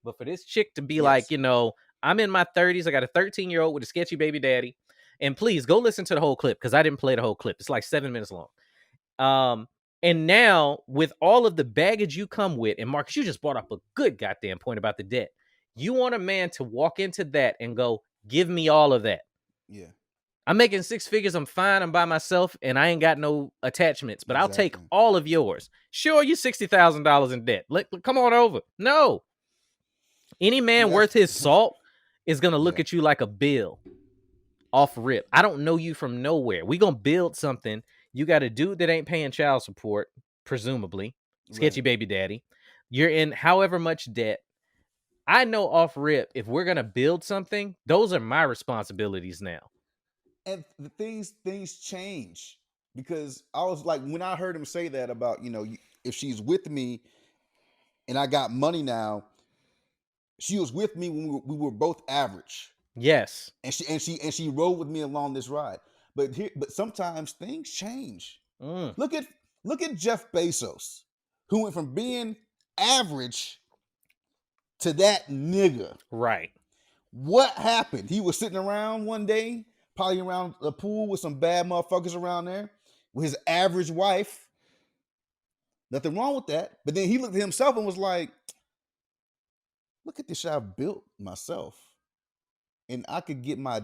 But for this chick to be like, you know, I'm in my 30s. I got a 13-year-old with a sketchy baby daddy. And please go listen to the whole clip because I didn't play the whole clip. It's like 7 minutes long. And now with all of the baggage you come with, and Marcus, you just brought up a good goddamn point about the debt. You want a man to walk into that and go, give me all of that. Yeah. I'm making 6 figures. I'm fine. I'm by myself and I ain't got no attachments, but I'll take Exactly. all of yours. Sure, you $60,000 in debt. Come on over. No. Any man Yeah. worth his salt is going to look Yeah. at you like a bill off rip. I don't know you from nowhere. We going to build something. You got a dude that ain't paying child support, presumably. Sketchy Right. baby daddy. You're in however much debt. I know off rip, if we're going to build something, those are my responsibilities now. And the things change, because I was like, when I heard him say that about, you know, if she's with me and I got money now, she was with me when we were both average, Yes. and she rode with me along this ride. But sometimes things change. Look at Jeff Bezos, who went from being average to that nigga. Right. What happened? He was sitting around one day, probably around the pool with some bad motherfuckers around there. with his average wife. Nothing wrong with that. But then he looked at himself and was like, look at this shit I've built myself. And I could get my,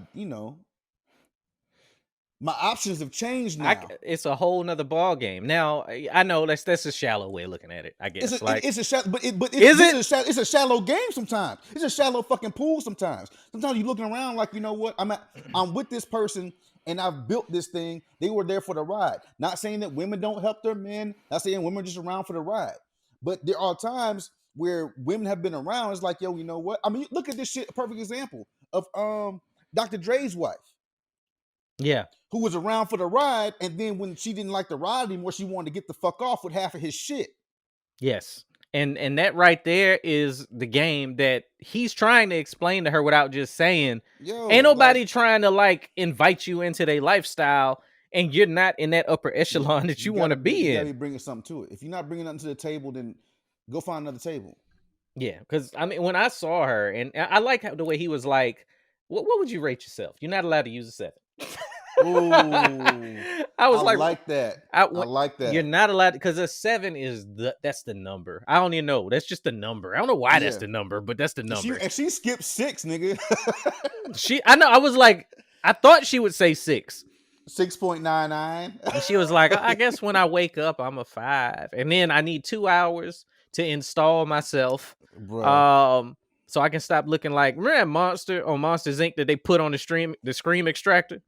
my options have changed now. It's a whole nother ball game. Now I know that's a shallow way of looking at it. I guess it's a shallow, but it's a shallow game sometimes. It's a shallow fucking pool sometimes. Sometimes you're looking around like, you know what? I'm with this person and I've built this thing. They were there for the ride. Not saying that women don't help their men. Not saying women are just around for the ride. But there are times where women have been around. It's like, yo, you know what? I mean, look at this shit. A perfect example of Dr. Dre's wife. Yeah. Who was around for the ride, and then when she didn't like the ride anymore, she wanted to get the fuck off with half of his shit. Yes. And that right there is the game that he's trying to explain to her without just saying, ain't nobody trying to like invite you into their lifestyle, and you're not in that upper echelon that you want to be in. You gotta be bringing something to it. If you're not bringing nothing to the table, then go find another table. Yeah, because I mean, when I saw her, and I like the way he was like, what would you rate yourself? You're not allowed to use a 7. Ooh, I like that. I like that. You're not allowed, because a 7 is that's the number. I don't even know. That's just the number. I don't know why that's the number, but that's the number. She skipped 6, nigga. I know. I was like, I thought she would say 6. 6.99. And she was like, I guess when I wake up, I'm a 5, and then I need 2 hours to install myself. Bro. So I can stop looking like, remember that monster on Monsters Inc. that they put on the scream extractor?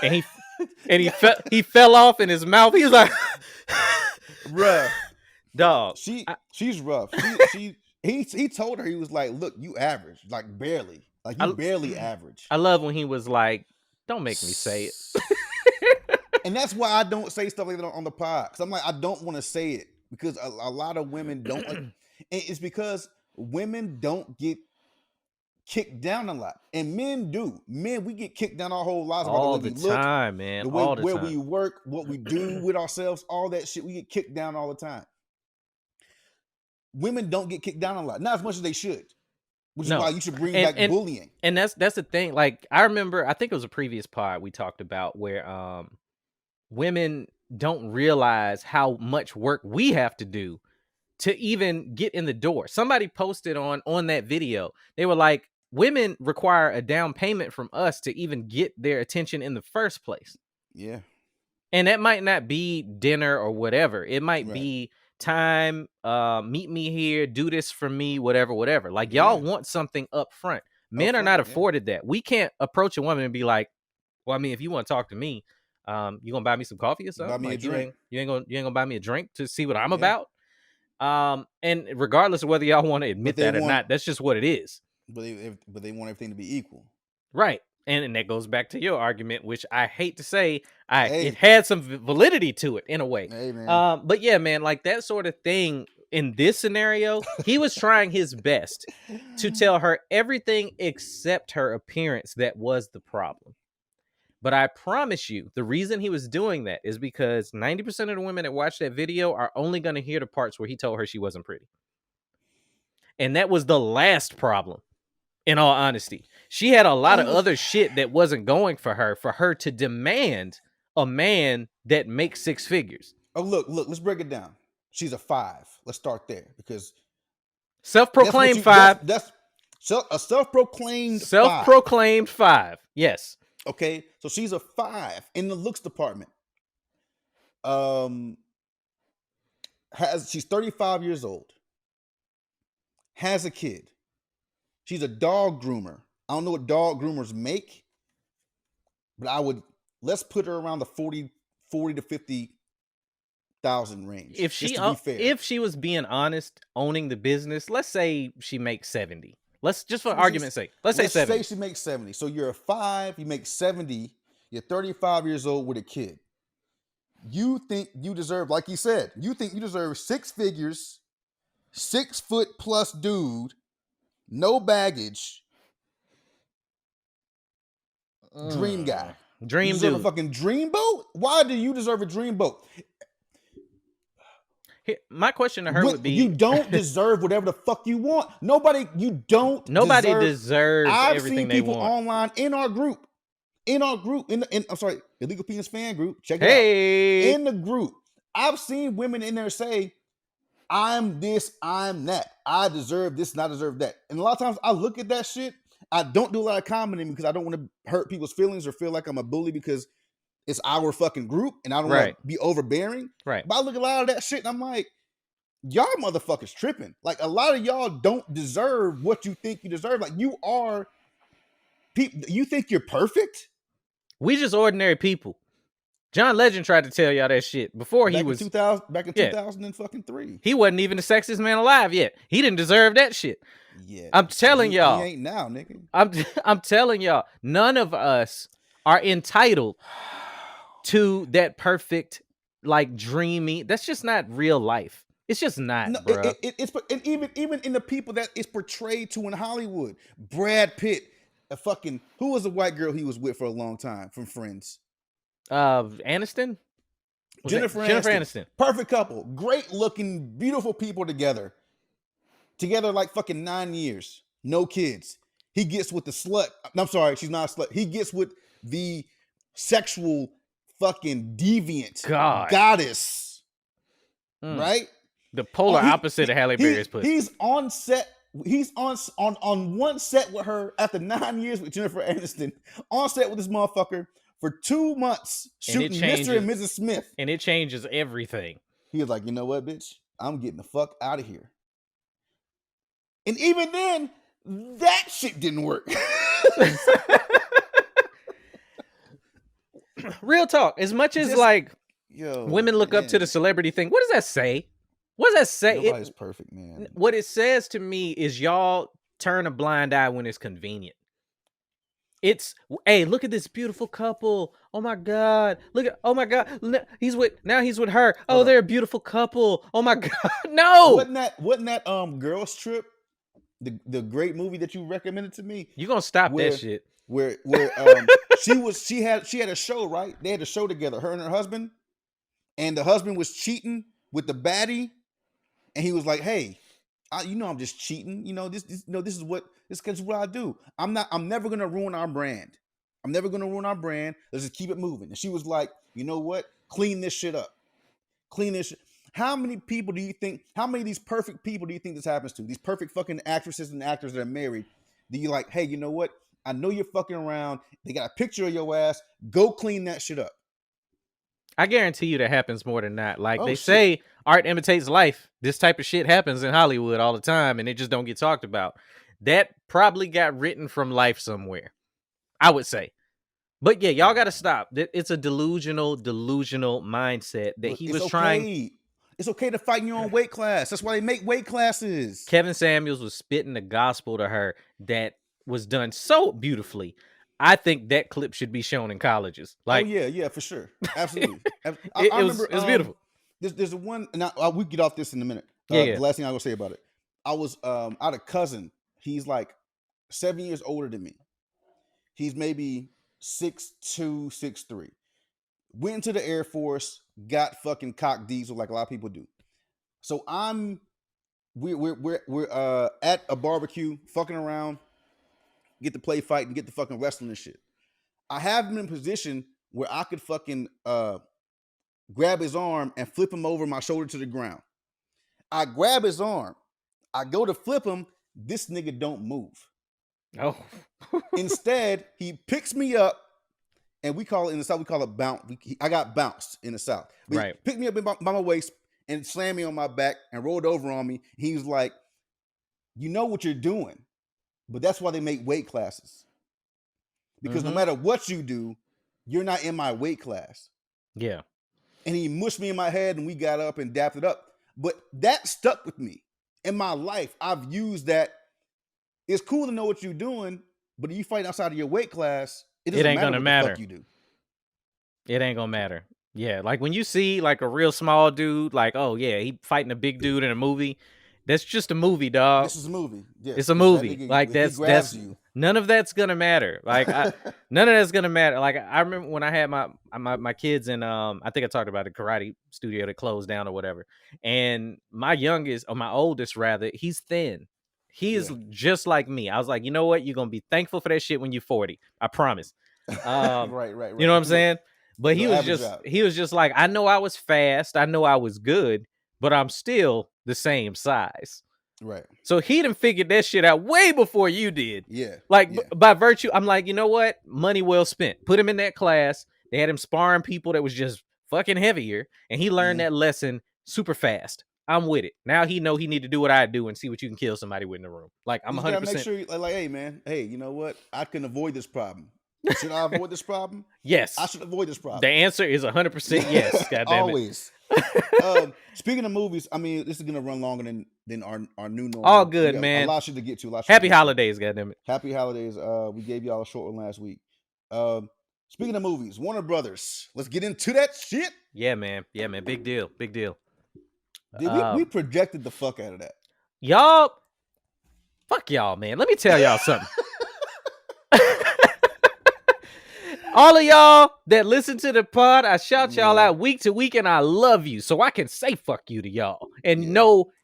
And he fell off in his mouth. He was like, bruh, dog. She's rough. He told her, he was like, look, you average, like barely, barely average. I love when he was like, don't make me say it. And that's why I don't say stuff like that on the pod, because I'm like, I don't want to say it, because a lot of women don't. And it's because women don't get kicked down a lot, and men do. Men, we get kicked down our whole lives all the time, man. All the time. Where we work, what we do with ourselves, all that shit. We get kicked down all the time. Women don't get kicked down a lot, not as much as they should. Which is why you should bring back bullying. And that's the thing. Like, I remember, I think it was a previous pod we talked about where women don't realize how much work we have to do to even get in the door. Somebody posted on that video. They were like, women require a down payment from us to even get their attention in the first place. Yeah. And that might not be dinner or whatever. It might be time, meet me here, do this for me, whatever. Like, y'all want something up front. Men are not afforded that. We can't approach a woman and be like, well, I mean, if you want to talk to me, you gonna buy me some coffee or something? Buy me a drink. You ain't gonna buy me a drink to see what I'm about? And regardless of whether y'all want to admit that or not, that's just what it is. But they want everything to be equal. Right. And that goes back to your argument, which I hate to say, it had some validity to it in a way. Hey, man. But yeah, man, like that sort of thing in this scenario, he was trying his best to tell her everything except her appearance that was the problem. But I promise you, the reason he was doing that is because 90% of the women that watch that video are only going to hear the parts where he told her she wasn't pretty. And that was the last problem. In all honesty, she had a lot of other shit that wasn't going for her to demand a man that makes 6 figures. Oh, look, let's break it down. She's a 5. Let's start there, because self-proclaimed 5. That's a self-proclaimed 5. Yes. Okay, so she's a 5 in the looks department. She's 35 years old. Has a kid. She's a dog groomer. I don't know what dog groomers make, but let's put her around the 40 to 50,000 range. If she was being honest, owning the business, let's say she makes 70. Let's just for argument's sake, let's say 70. Let's say she makes 70. So you're a 5, you make 70, you're 35 years old with a kid. You think you deserve, like you said, you think you deserve 6 figures, 6 foot plus dude, no baggage, dream guy. Dream dude. A fucking dream boat? Why do you deserve a dream boat? My question to her would be: you don't deserve whatever the fuck you want. Nobody deserves everything they want. I've seen people online in our group in our group, I'm sorry, Illegal Penis fan group, check it Hey. out. In the group, I've seen women in there say, I'm this, I'm that. I deserve this and I deserve that. And a lot of times I look at that shit. I don't do a lot of commenting because I don't want to hurt people's feelings or feel like I'm a bully because it's our fucking group and I don't want Right. to be overbearing. Right. But I look at a lot of that shit and I'm like, y'all motherfuckers tripping. Like a lot of y'all don't deserve what you think you deserve. Like you are people. You think you're perfect? We just ordinary people. John Legend tried to tell y'all that shit before Back he in was 2000, back in Yeah. 2003. He wasn't even the sexiest man alive yet. He didn't deserve that shit. Yeah, I'm telling y'all. he ain't now, nigga. I'm telling y'all, none of us are entitled to that perfect, like dreamy. That's just not real life. It's just not, No, bro. it's and even in the people that it's portrayed to in Hollywood, Brad Pitt, a fucking who was the white girl he was with for a long time from Friends? Aniston? Was Jennifer Aniston. Perfect couple, great looking, beautiful people together like fucking 9 years, no kids. He gets with the slut. I'm sorry, she's not a slut. He gets with the sexual fucking deviant goddess, right? The polar opposite of Halle Berry's pussy. He's on set. He's on one set with her after 9 years with Jennifer Aniston. On set with this motherfucker for 2 months shooting Mr. and Mrs. Smith. And it changes everything. He was like, you know what, bitch? I'm getting the fuck out of here. And even then, that shit didn't work. Real talk. As much as women look up to the celebrity thing, what does that say? What does that say? Nobody's perfect, man. What it says to me is y'all turn a blind eye when it's convenient. It's, hey, look at this beautiful couple. Oh my God. Oh my God. He's with her. Oh, they're a beautiful couple. Oh my God. No. Wasn't that Girls Trip? The great movie that you recommended to me? You gonna stop that shit. Where she had a show, right? They had a show together, her and her husband, and the husband was cheating with the baddie, and he was like, "Hey, I'm just cheating. This is what I do. I'm never gonna ruin our brand. Let's just keep it moving." And she was like, "You know what? Clean this shit up. Clean this shit." How many of these perfect people do you think this happens to? These perfect fucking actresses and actors that are married. Do you like, hey, you know what? I know you're fucking around. They got a picture of your ass. Go clean that shit up. I guarantee you that happens more than not. Like they say, art imitates life. This type of shit happens in Hollywood all the time, and it just don't get talked about. That probably got written from life somewhere, I would say. But yeah, y'all got to stop. It's a delusional mindset that he was trying. It's okay to fight in your own weight class. That's why they make weight classes. Kevin Samuels was spitting the gospel to her that was done so beautifully. I think that clip should be shown in colleges. Like, oh yeah, for sure, absolutely. It was beautiful. There's a one. Now we get off this in a minute. The last thing I will say about it. I was I had a cousin. He's like 7 years older than me. He's maybe 6'2", 6'3". Went into the Air Force, got fucking cock diesel like a lot of people do. So we're at a barbecue, fucking around, get to play fight and get the fucking wrestling and shit. I have him in a position where I could fucking grab his arm and flip him over my shoulder to the ground. I grab his arm, I go to flip him, this nigga don't move. Oh. Instead, he picks me up. And we call it in the South, we call it bounce. I got bounced in the South. But right. He picked me up by my waist and slammed me on my back and rolled over on me. He was like, you know what you're doing. But that's why they make weight classes. Because no matter what you do, you're not in my weight class. Yeah. And he mushed me in my head and we got up and dapped it up. But that stuck with me. In my life, I've used that. It's cool to know what you're doing, but if you fight outside of your weight class, it ain't gonna matter. What the fuck you do. It ain't gonna matter. Yeah, like when you see like a real small dude, like, oh yeah, he fighting a big dude in a movie. That's just a movie, dog. This is a movie. Yes. It's a movie. Nigga, like that's you. None of that's gonna matter. Like none of that's gonna matter. Like I remember when I had my kids in I think I talked about the karate studio that closed down or whatever. And my oldest rather, he's thin. He is just like me. I was like, you know what? You're going to be thankful for that shit when you're 40. I promise. Right. You know what I'm saying? But he Little was average just out. he was just like, I know I was fast, I know I was good, but I'm still the same size. Right. So he done figured that shit out way before you did. Yeah. Like yeah. by virtue, I'm like, you know what? Money well spent. Put him in that class. They had him sparring people that was just fucking heavier, and he learned that lesson super fast. I'm with it. Now he know he need to do what I do and see what you can kill somebody with in the room. Like I'm 100%. You gotta make sure, like, hey man, hey, you know what? I can avoid this problem. Should I avoid this problem? Yes. I should avoid this problem. The answer is 100% yes. God damn Always. Speaking of movies, I mean, this is gonna run longer than our new normal. All good, man. A lot of shit to get to. Happy holidays, goddamn it. Happy holidays. We gave y'all a short one last week. Speaking of movies, Warner Brothers. Let's get into that shit. Yeah, man. Big deal. We projected the fuck out of that. Y'all, fuck y'all, man. Let me tell y'all something. All of y'all that listen to the pod, I shout y'all out week to week, and I love you, so I can say fuck you to y'all. And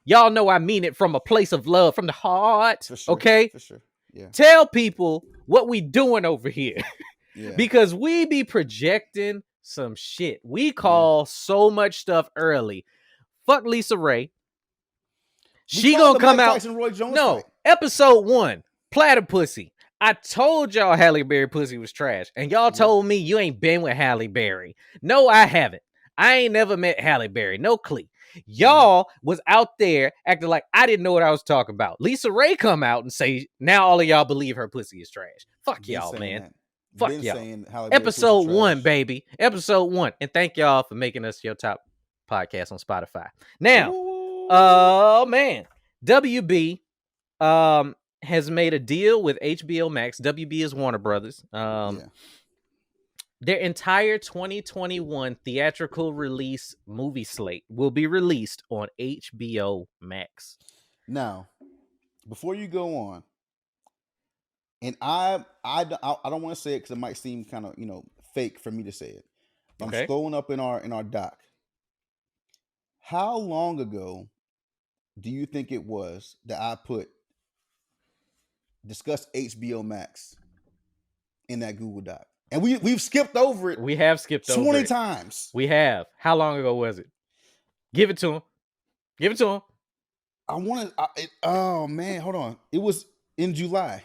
y'all know I mean it from a place of love, from the heart. For sure, okay? For sure. Yeah. Tell people what we doing over here. Yeah. Because we be projecting some shit. We call so much stuff early. Fuck Lisa Ray. She gonna come out. No, episode 1, Platypussy. I told y'all Halle Berry pussy was trash, and y'all told me you ain't been with Halle Berry. No, I haven't. I ain't never met Halle Berry. No clue. Y'all was out there acting like I didn't know what I was talking about. Lisa Ray come out and say, now all of y'all believe her pussy is trash. Fuck y'all, man. Fuck y'all. Episode 1, baby. Episode 1. And thank y'all for making us your top podcast on Spotify. Now, oh man, WB has made a deal with HBO Max. WB is Warner Brothers. Their entire 2021 theatrical release movie slate will be released on HBO Max. Now, before you go on, and I don't want to say it because it might seem kind of fake for me to say it. I'm scrolling up in our doc. How long ago do you think it was that I discuss HBO Max in that Google Doc? And we've skipped over it. We have skipped over it 20 times. We have. How long ago was it? Give it to him. Give it to him. Oh man, hold on. It was in July.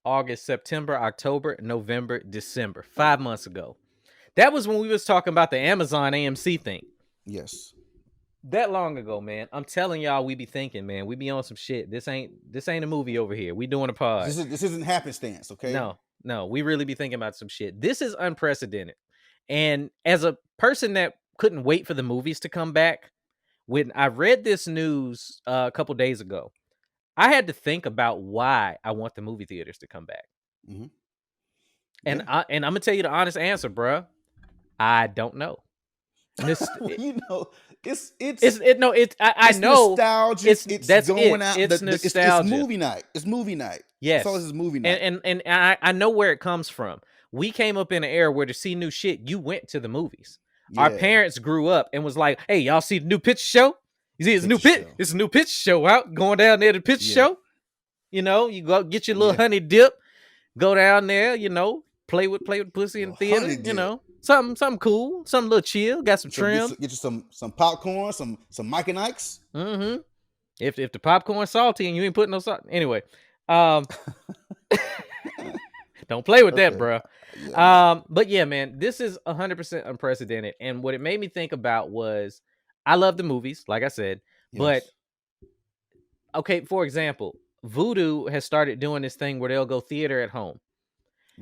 August, September, October, November, December. 5 months ago. That was when we was talking about the Amazon AMC thing. Yes. That long ago, man. I'm telling y'all, we be thinking, man. We be on some shit. This ain't a movie over here. We doing a pod. This isn't happenstance, okay? No. We really be thinking about some shit. This is unprecedented. And as a person that couldn't wait for the movies to come back, when I read this news a couple days ago, I had to think about why I want the movie theaters to come back. Mm-hmm. And I'm gonna tell you the honest answer, bruh. I don't know. It's nostalgic. It's going out. It's nostalgia. It's movie night. It's movie night. Yes. That's all this is movie night. And I know where it comes from. We came up in an era where to see new shit, you went to the movies. Yeah. Our parents grew up and was like, "Hey, y'all see the new picture show? You see, it's a new picture show out. Going down there to the picture show. You go get your little honey dip, go down there. Play with pussy in the theater. Something cool, something a little chill. Got some trim. Get you some popcorn, some Mike and Ike's. Mm-hmm. If the popcorn's salty and you ain't putting no salt, anyway. Don't play with that, bro. Yeah. But yeah, man, this is 100% unprecedented. And what it made me think about was, I love the movies, like I said, but okay, for example, Vudu has started doing this thing where they'll go theater at home,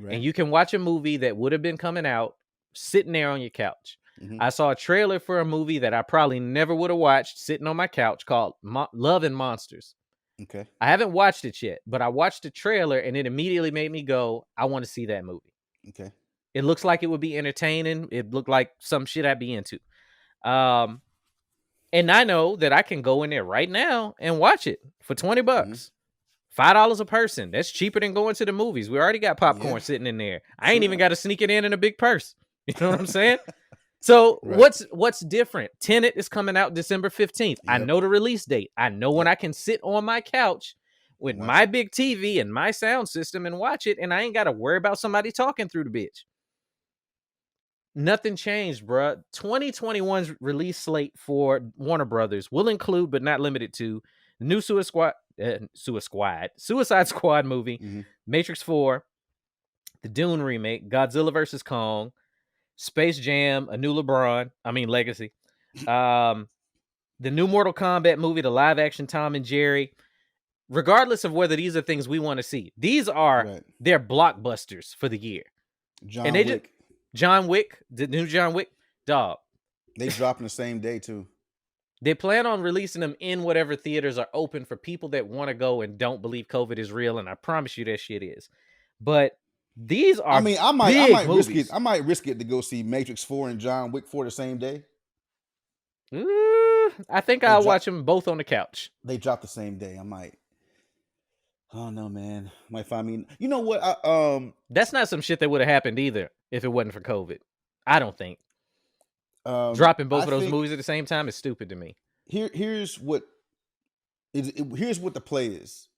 and you can watch a movie that would have been coming out sitting there on your couch. Mm-hmm. I saw a trailer for a movie that I probably never would have watched sitting on my couch called Love and Monsters. Okay. I haven't watched it yet, but I watched the trailer and it immediately made me go, I want to see that movie. Okay. It looks like it would be entertaining. It looked like some shit I'd be into. And I know that I can go in there right now and watch it for $20. Mm-hmm. $5 a person. That's cheaper than going to the movies. We already got popcorn sitting in there. I ain't even got to sneak it in a big purse. You know what I'm saying? So what's different? Tenet is coming out December 15th. Yep. I know the release date. I know when I can sit on my couch with Watch my it. big TV and my sound system and watch it, and I ain't got to worry about somebody talking through the bitch. Nothing changed, bruh. 2021's release slate for Warner Brothers will include, but not limited to, the new Suicide Squad movie, Mhm. Matrix 4, the Dune remake, Godzilla vs. Kong, Space Jam, A New Legacy, the new Mortal Kombat movie, the live action Tom and Jerry. Regardless of whether these are things we want to see, these are Right. their blockbusters for the year. John And they Wick. John Wick, the new John Wick, dog. They dropping the same day too. They plan on releasing them in whatever theaters are open for people that want to go and don't believe COVID is real, and I promise you that shit is. But these are I mean, I might movies. risk it. I might risk it to go see Matrix 4 and John Wick 4 the same day. I think I'll watch them both on the couch. They drop the same day. I might. I don't know, man. Might find me. You know what? That's not some shit that would have happened either if it wasn't for COVID. I don't think. Dropping both of those movies at the same time is stupid to me. Here's what the play is,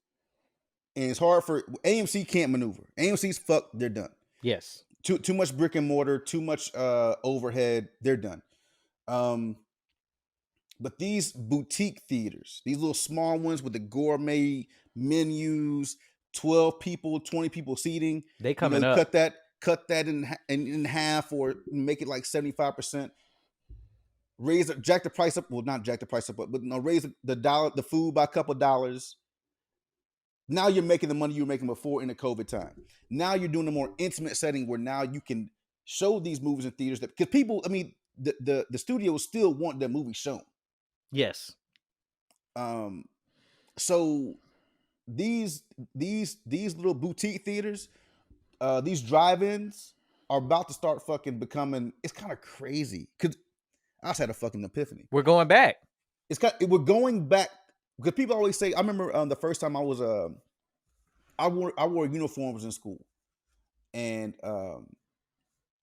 and it's hard for AMC can't maneuver. AMC's fucked. They're done. Yes. Too much brick and mortar. Too much overhead. They're done. But these boutique theaters, these little small ones with the gourmet menus, 12 people, 20 people seating, they coming up. Cut that in half or make it like 75%. Jack the price up. Well, not jack the price up, but raise the food by a couple dollars. Now you're making the money you were making before in the COVID time. Now you're doing a more intimate setting where now you can show these movies in theaters because people, I mean, the studios still want their movies shown. Yes. So these little boutique theaters, these drive-ins are about to start fucking becoming. It's kind of crazy because I just had a fucking epiphany. We're going back. We're going back because people always say. I remember the first time I was I wore uniforms in school, and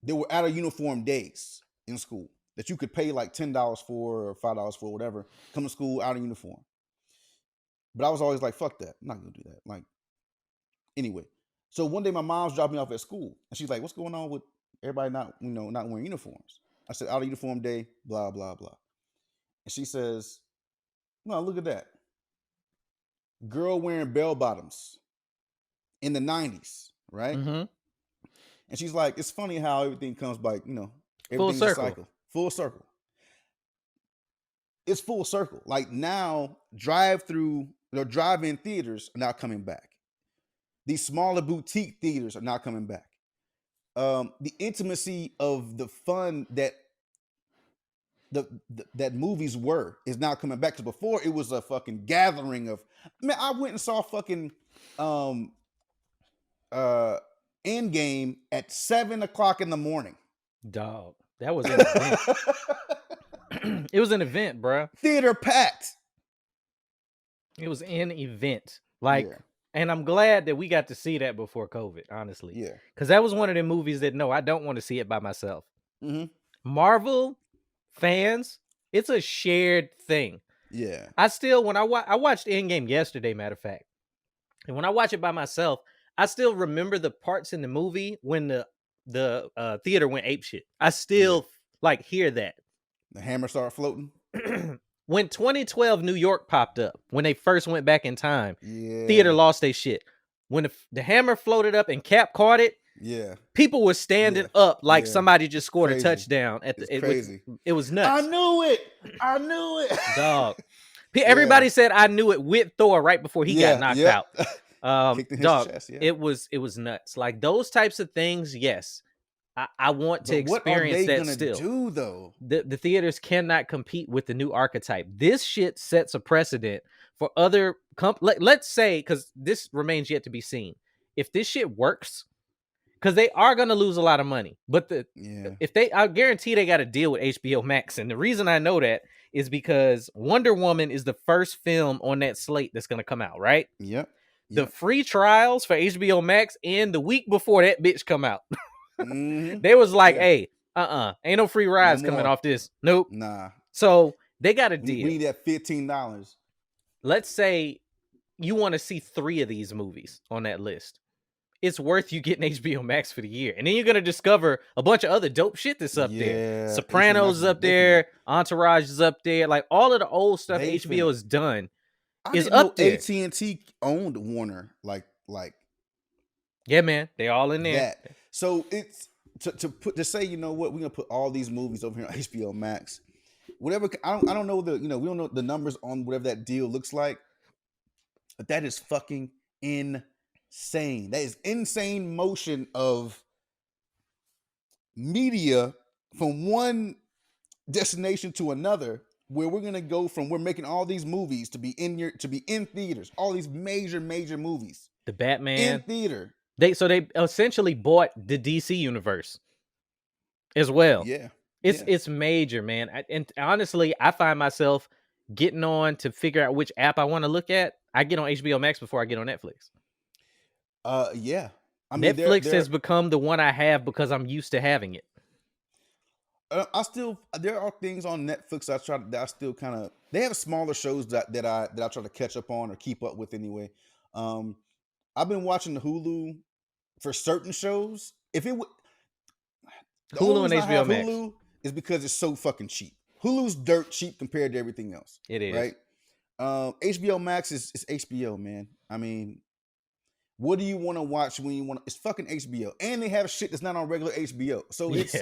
there were out of uniform days in school that you could pay like $10 for or $5 for, whatever. Come to school out of uniform. But I was always like, fuck that. I'm not gonna do that. Like, anyway. So one day my mom's dropped me off at school, and she's like, "What's going on with everybody not wearing uniforms?" I said, "Out of uniform day, blah blah blah." And she says, "No, look at that. Girl wearing bell bottoms in the 90s, right?" Mm-hmm. And she's like, "It's funny how everything comes by, everything's full a circle. cycle. Full circle. It's full circle. Like now, drive-in theaters are now coming back. These smaller boutique theaters are now coming back. The intimacy of the fun that that movies is now coming back. Because before it was a fucking gathering of, man, I went and saw fucking Endgame at 7:00 in the morning. Dog, that was an event. It was an event, bro. Theater packed. It was an event. Like, and I'm glad that we got to see that before COVID, honestly. Yeah. Because that was one of the movies that, no, I don't want to see it by myself. Mm-hmm. Marvel fans, it's a shared thing. Yeah. I still, when I watched Endgame yesterday, matter of fact, and when I watch it by myself, I still remember the parts in the movie when the theater went apeshit. I still hear that. The hammer started floating. When 2012 New York popped up, when they first went back in time, Yeah. theater lost their shit. When the hammer floated up and Cap caught it, people were standing up like somebody just scored a touchdown. Crazy. It was nuts. I knew it. Dog. Everybody said I knew it with Thor right before he got knocked out. Dog, chest, it was nuts. Like those types of things, yes. I want to experience that still. Do though? The theaters cannot compete with the new archetype. This shit sets a precedent for other let's say, because this remains yet to be seen. If this shit works, because they are going to lose a lot of money, but I guarantee they got to deal with HBO Max, and the reason I know that is because Wonder Woman is the first film on that slate that's going to come out, right? Yep. The free trials for HBO Max end the week before that bitch come out. Mm-hmm. They was like, hey, ain't no free rides coming off this. Nope. Nah. So they got a deal. We need that $15. Let's say you want to see 3 of these movies on that list, it's worth you getting HBO Max for the year. And then you're going to discover a bunch of other dope shit that's up there. Yeah, HBO Sopranos Max is up there. Entourage is up there. Like, all of the old stuff They HBO has done I is didn't know up there. AT&T owned Warner like Yeah, man. They all in there. that. So it's to say, you know what, we're gonna put all these movies over here on HBO Max. Whatever, I don't know we don't know the numbers on whatever that deal looks like, but that is fucking insane. That is insane motion of media from one destination to another, where we're gonna go from we're making all these movies to be in theaters, all these major movies. The Batman In theater. They essentially bought the DC universe as well. Yeah. It's major, man. And honestly, I find myself getting on to figure out which app I want to look at. I get on HBO Max before I get on Netflix. Yeah. I mean, Netflix has become the one I have because I'm used to having it. There are things on Netflix that I still kind of, they have smaller shows that I try to catch up on or keep up with anyway. I've been watching Hulu for certain shows. Hulu and HBO Max. Hulu is because it's so fucking cheap. Hulu's dirt cheap compared to everything else. It is. Right? HBO Max is HBO, man. I mean, what do you want to watch when you want? It's fucking HBO, and they have shit that's not on regular HBO. So it's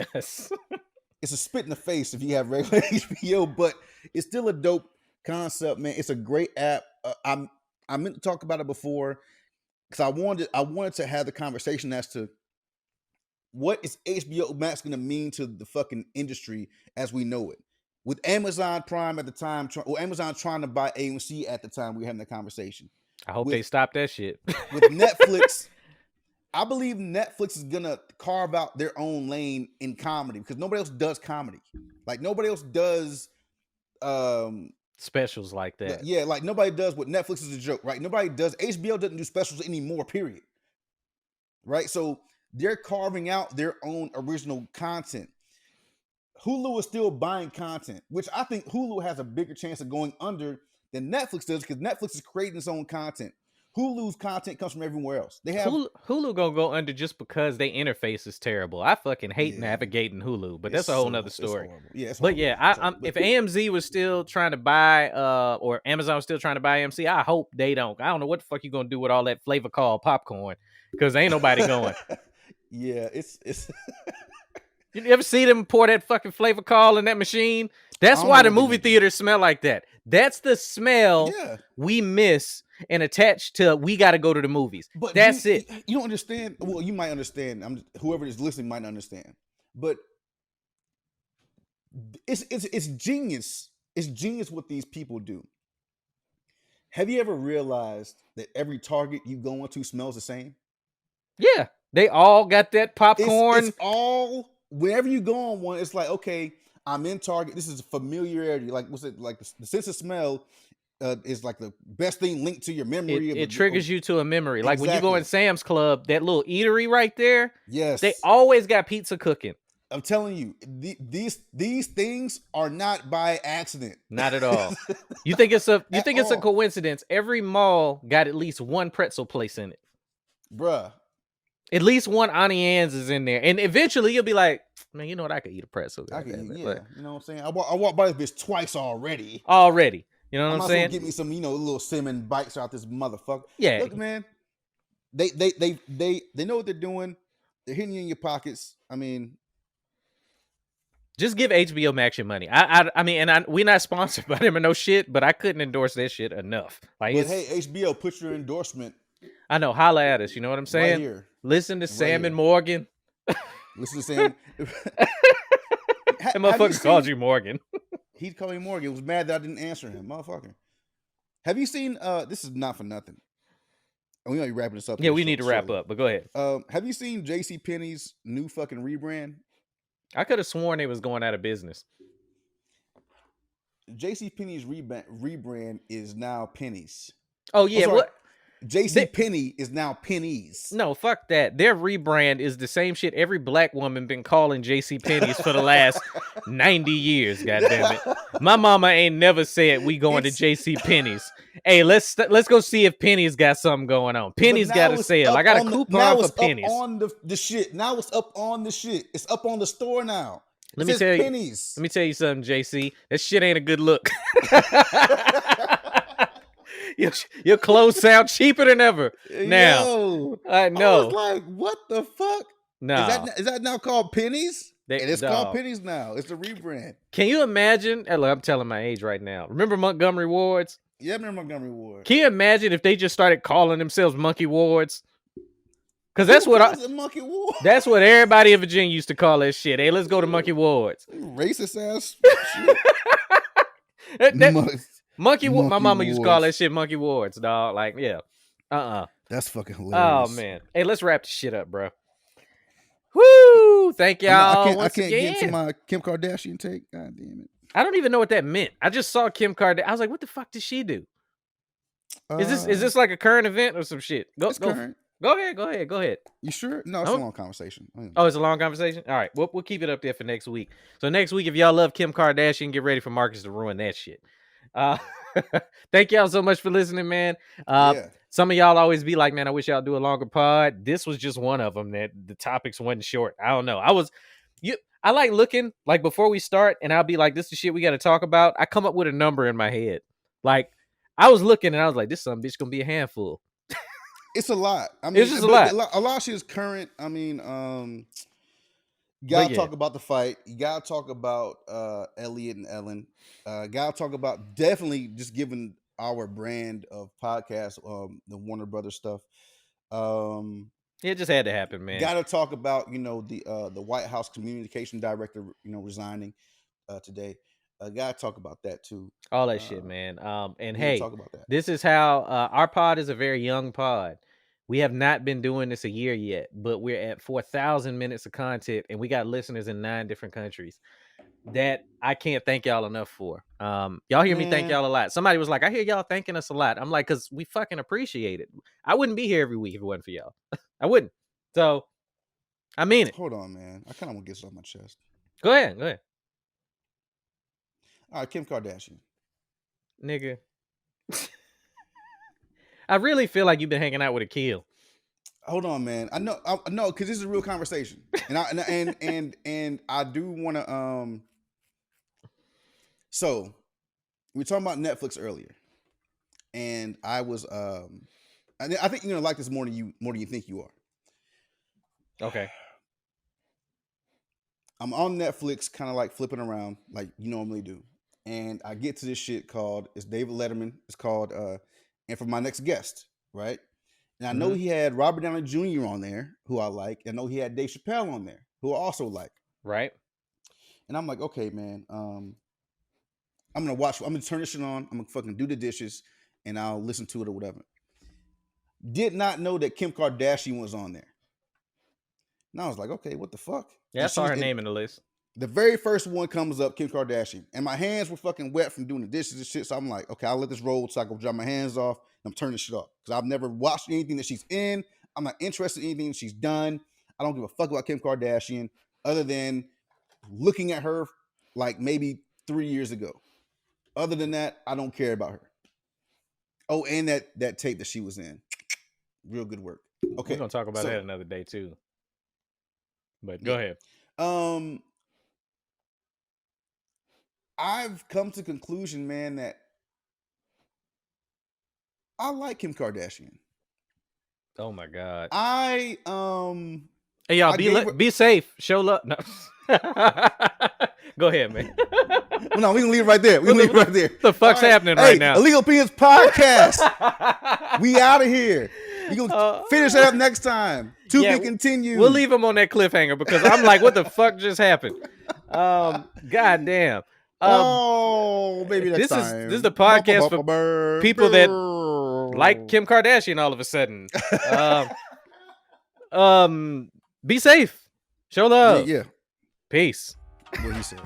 it's a spit in the face if you have regular HBO, but it's still a dope concept, man. It's a great app. I meant to talk about it before because I wanted to have the conversation as to what is HBO Max going to mean to the fucking industry as we know it. With Amazon Prime at the time, or Amazon trying to buy AMC at the time, we were having the conversation. I hope they stop that shit. With Netflix, I believe Netflix is gonna carve out their own lane in comedy because nobody else does comedy. Like nobody else does specials like that. Yeah, like nobody does what Netflix is a joke, right? Nobody does. HBO doesn't do specials anymore, period. Right? So they're carving out their own original content. Hulu is still buying content, which I think Hulu has a bigger chance of going under than Netflix does because Netflix is creating its own content. Hulu's content comes from everywhere else. They have Hulu gonna go under just because their interface is terrible. I fucking hate navigating Hulu, but that's a whole nother story. It's but yeah, if AMZ was still trying to buy, or Amazon was still trying to buy AMC, I hope they don't. I don't know what the fuck you gonna do with all that flavor call popcorn because ain't nobody going. Yeah, it's. You ever see them pour that fucking flavor call in that machine? That's why the movie theaters smell like that. That's the smell we miss and attach to we got to go to the movies. But that's it. You don't understand. Well, you might understand. Whoever is listening might understand. But it's genius. It's genius what these people do. Have you ever realized that every Target you go into smells the same? Yeah, they all got that popcorn. It's all. Wherever you go on one, it's like, okay, I'm in Target. This is familiarity. Like, what's it like? The sense of smell is like the best thing linked to your memory. It triggers you to a memory. Like when you go in Sam's Club, that little eatery right there. Yes, they always got pizza cooking. I'm telling you, these things are not by accident. Not at all. You think it's a coincidence? Every mall got at least one pretzel place in it, bruh. At least one Auntie Anne's is in there. And eventually you'll be like, man, you know what? I could eat a pretzel. I could eat, yeah. You know what I'm saying? I walked by this bitch twice already. You know what I'm saying? Get me some, little cinnamon bites out this motherfucker. Yeah. Look, man. They know what they're doing. They're hitting you in your pockets. I mean, just give HBO Max your money. I mean, we're not sponsored by them or no shit, but I couldn't endorse that shit enough. Like, hey, HBO, put your endorsement. I know, holla at us. You know what I'm saying? Right here. Listen to Sam and Morgan. Listen to Sam. That motherfucker called you Morgan. He called me Morgan. He was mad that I didn't answer him, motherfucker. Have you seen? This is not for nothing. We might be wrapping this up. Yeah, we need to wrap up, but go ahead. Have you seen J.C. Pennie's new fucking rebrand? I could have sworn they was going out of business. J.C. Pennie's rebrand is now Pennies. Oh yeah, what? JC Pennie is now Pennies. No, fuck that. Their rebrand is the same shit every black woman been calling JC Pennies for the last 90 years, goddamn it. My mama ain't never said we going to JC Pennies. Hey, let's go see if Pennies got something going on. Pennies got a sale. I got a coupon for Pennies. On the shit. Now it's up on the shit. It's up on the store now. Let me tell you something, JC. That shit ain't a good look. Your clothes sound cheaper than ever now. Yo, I know. I was like, what the fuck? No. Is that now called Pennies? It's called Pennies now. It's a rebrand. Can you imagine? Look, I'm telling my age right now. Remember Montgomery Wards? Yeah, I remember Montgomery Ward. Can you imagine if they just started calling themselves Monkey Wards? Because Monkey Ward. That's what everybody in Virginia used to call that shit. Hey, let's go to Monkey Wards. Racist ass shit. Monkey my mama used to call that shit Monkey Wards, dog. Like, yeah. That's fucking hilarious. Oh, man. Hey, let's wrap this shit up, bro. Woo! Thank y'all. I can't get into my Kim Kardashian take. God damn it. I don't even know what that meant. I just saw Kim Kardashian. I was like, what the fuck did she do? Is this like a current event or some shit? Current. Go ahead. You sure? No, it's a long conversation. Oh, it's a long conversation? All right. We'll keep it up there for next week. So next week, if y'all love Kim Kardashian, get ready for Marcus to ruin that shit. Thank y'all so much for listening, man. Some of y'all always be like, man, I wish y'all do a longer pod. This was just one of them that the topics wasn't short. I don't know. I like looking like before we start, and I'll be like, this is shit we got to talk about. I come up with a number in my head. Like, I was looking and I was like, this some bitch gonna be a handful. It's a lot. I mean, it's just a lot. A lot of shit is current. I mean, you gotta talk about the fight. You gotta talk about Elliot and Ellen. Gotta talk about definitely just giving our brand of podcast, the Warner Brothers stuff. It just had to happen, man. Gotta talk about the White House communication director resigning today. Gotta talk about that too. All that shit, man. And hey, talk about that. This is how our pod is a very young pod. We have not been doing this a year yet, but we're at 4,000 minutes of content, and we got listeners in 9 different countries. That I can't thank y'all enough for. Y'all hear me thank y'all a lot. Somebody was like, I hear y'all thanking us a lot. I'm like, because we fucking appreciate it. I wouldn't be here every week if it wasn't for y'all. I wouldn't. So, I mean it. Hold on, man. I kind of want to get this off my chest. Go ahead. All right, Kim Kardashian. Nigga. I really feel like you've been hanging out with a kill. Hold on, man. I know, because this is a real conversation, and I do want to. So, we were talking about Netflix earlier, and I was I think you're gonna like this more than you think you are. Okay. I'm on Netflix, kind of like flipping around like you normally do, and I get to this shit called it's David Letterman. It's called and for my next guest, right? And I know he had Robert Downey Jr. on there, who I like. I know he had Dave Chappelle on there, who I also like. Right. And I'm like, okay, man, I'm gonna turn this shit on. I'm gonna fucking do the dishes, and I'll listen to it or whatever. Did not know that Kim Kardashian was on there. And I was like, okay, what the fuck? Yeah, I saw her name in the list. The very first one comes up, Kim Kardashian. And my hands were fucking wet from doing the dishes and shit. So I'm like, okay, I'll let this roll so I can dry my hands off. And I'm turning this shit off. Because I've never watched anything that she's in. I'm not interested in anything that she's done. I don't give a fuck about Kim Kardashian other than looking at her like maybe 3 years ago. Other than that, I don't care about her. Oh, and that tape that she was in. Real good work. Okay. We're going to talk about that another day too. But go ahead. I've come to the conclusion, man, that I like Kim Kardashian. Oh my God. Hey y'all, be safe. Show love. No. Go ahead, man. Well, no, we can leave it right there. What the fuck's happening right now? Illegal Opinions Podcast. We out of here. We gonna finish that up next time. To be continued. We'll leave them on that cliffhanger because I'm like, what the fuck just happened? God damn. Maybe next time. This is the podcast for people that like Kim Kardashian all of a sudden. Be safe. Show love. Yeah. Peace. What he said.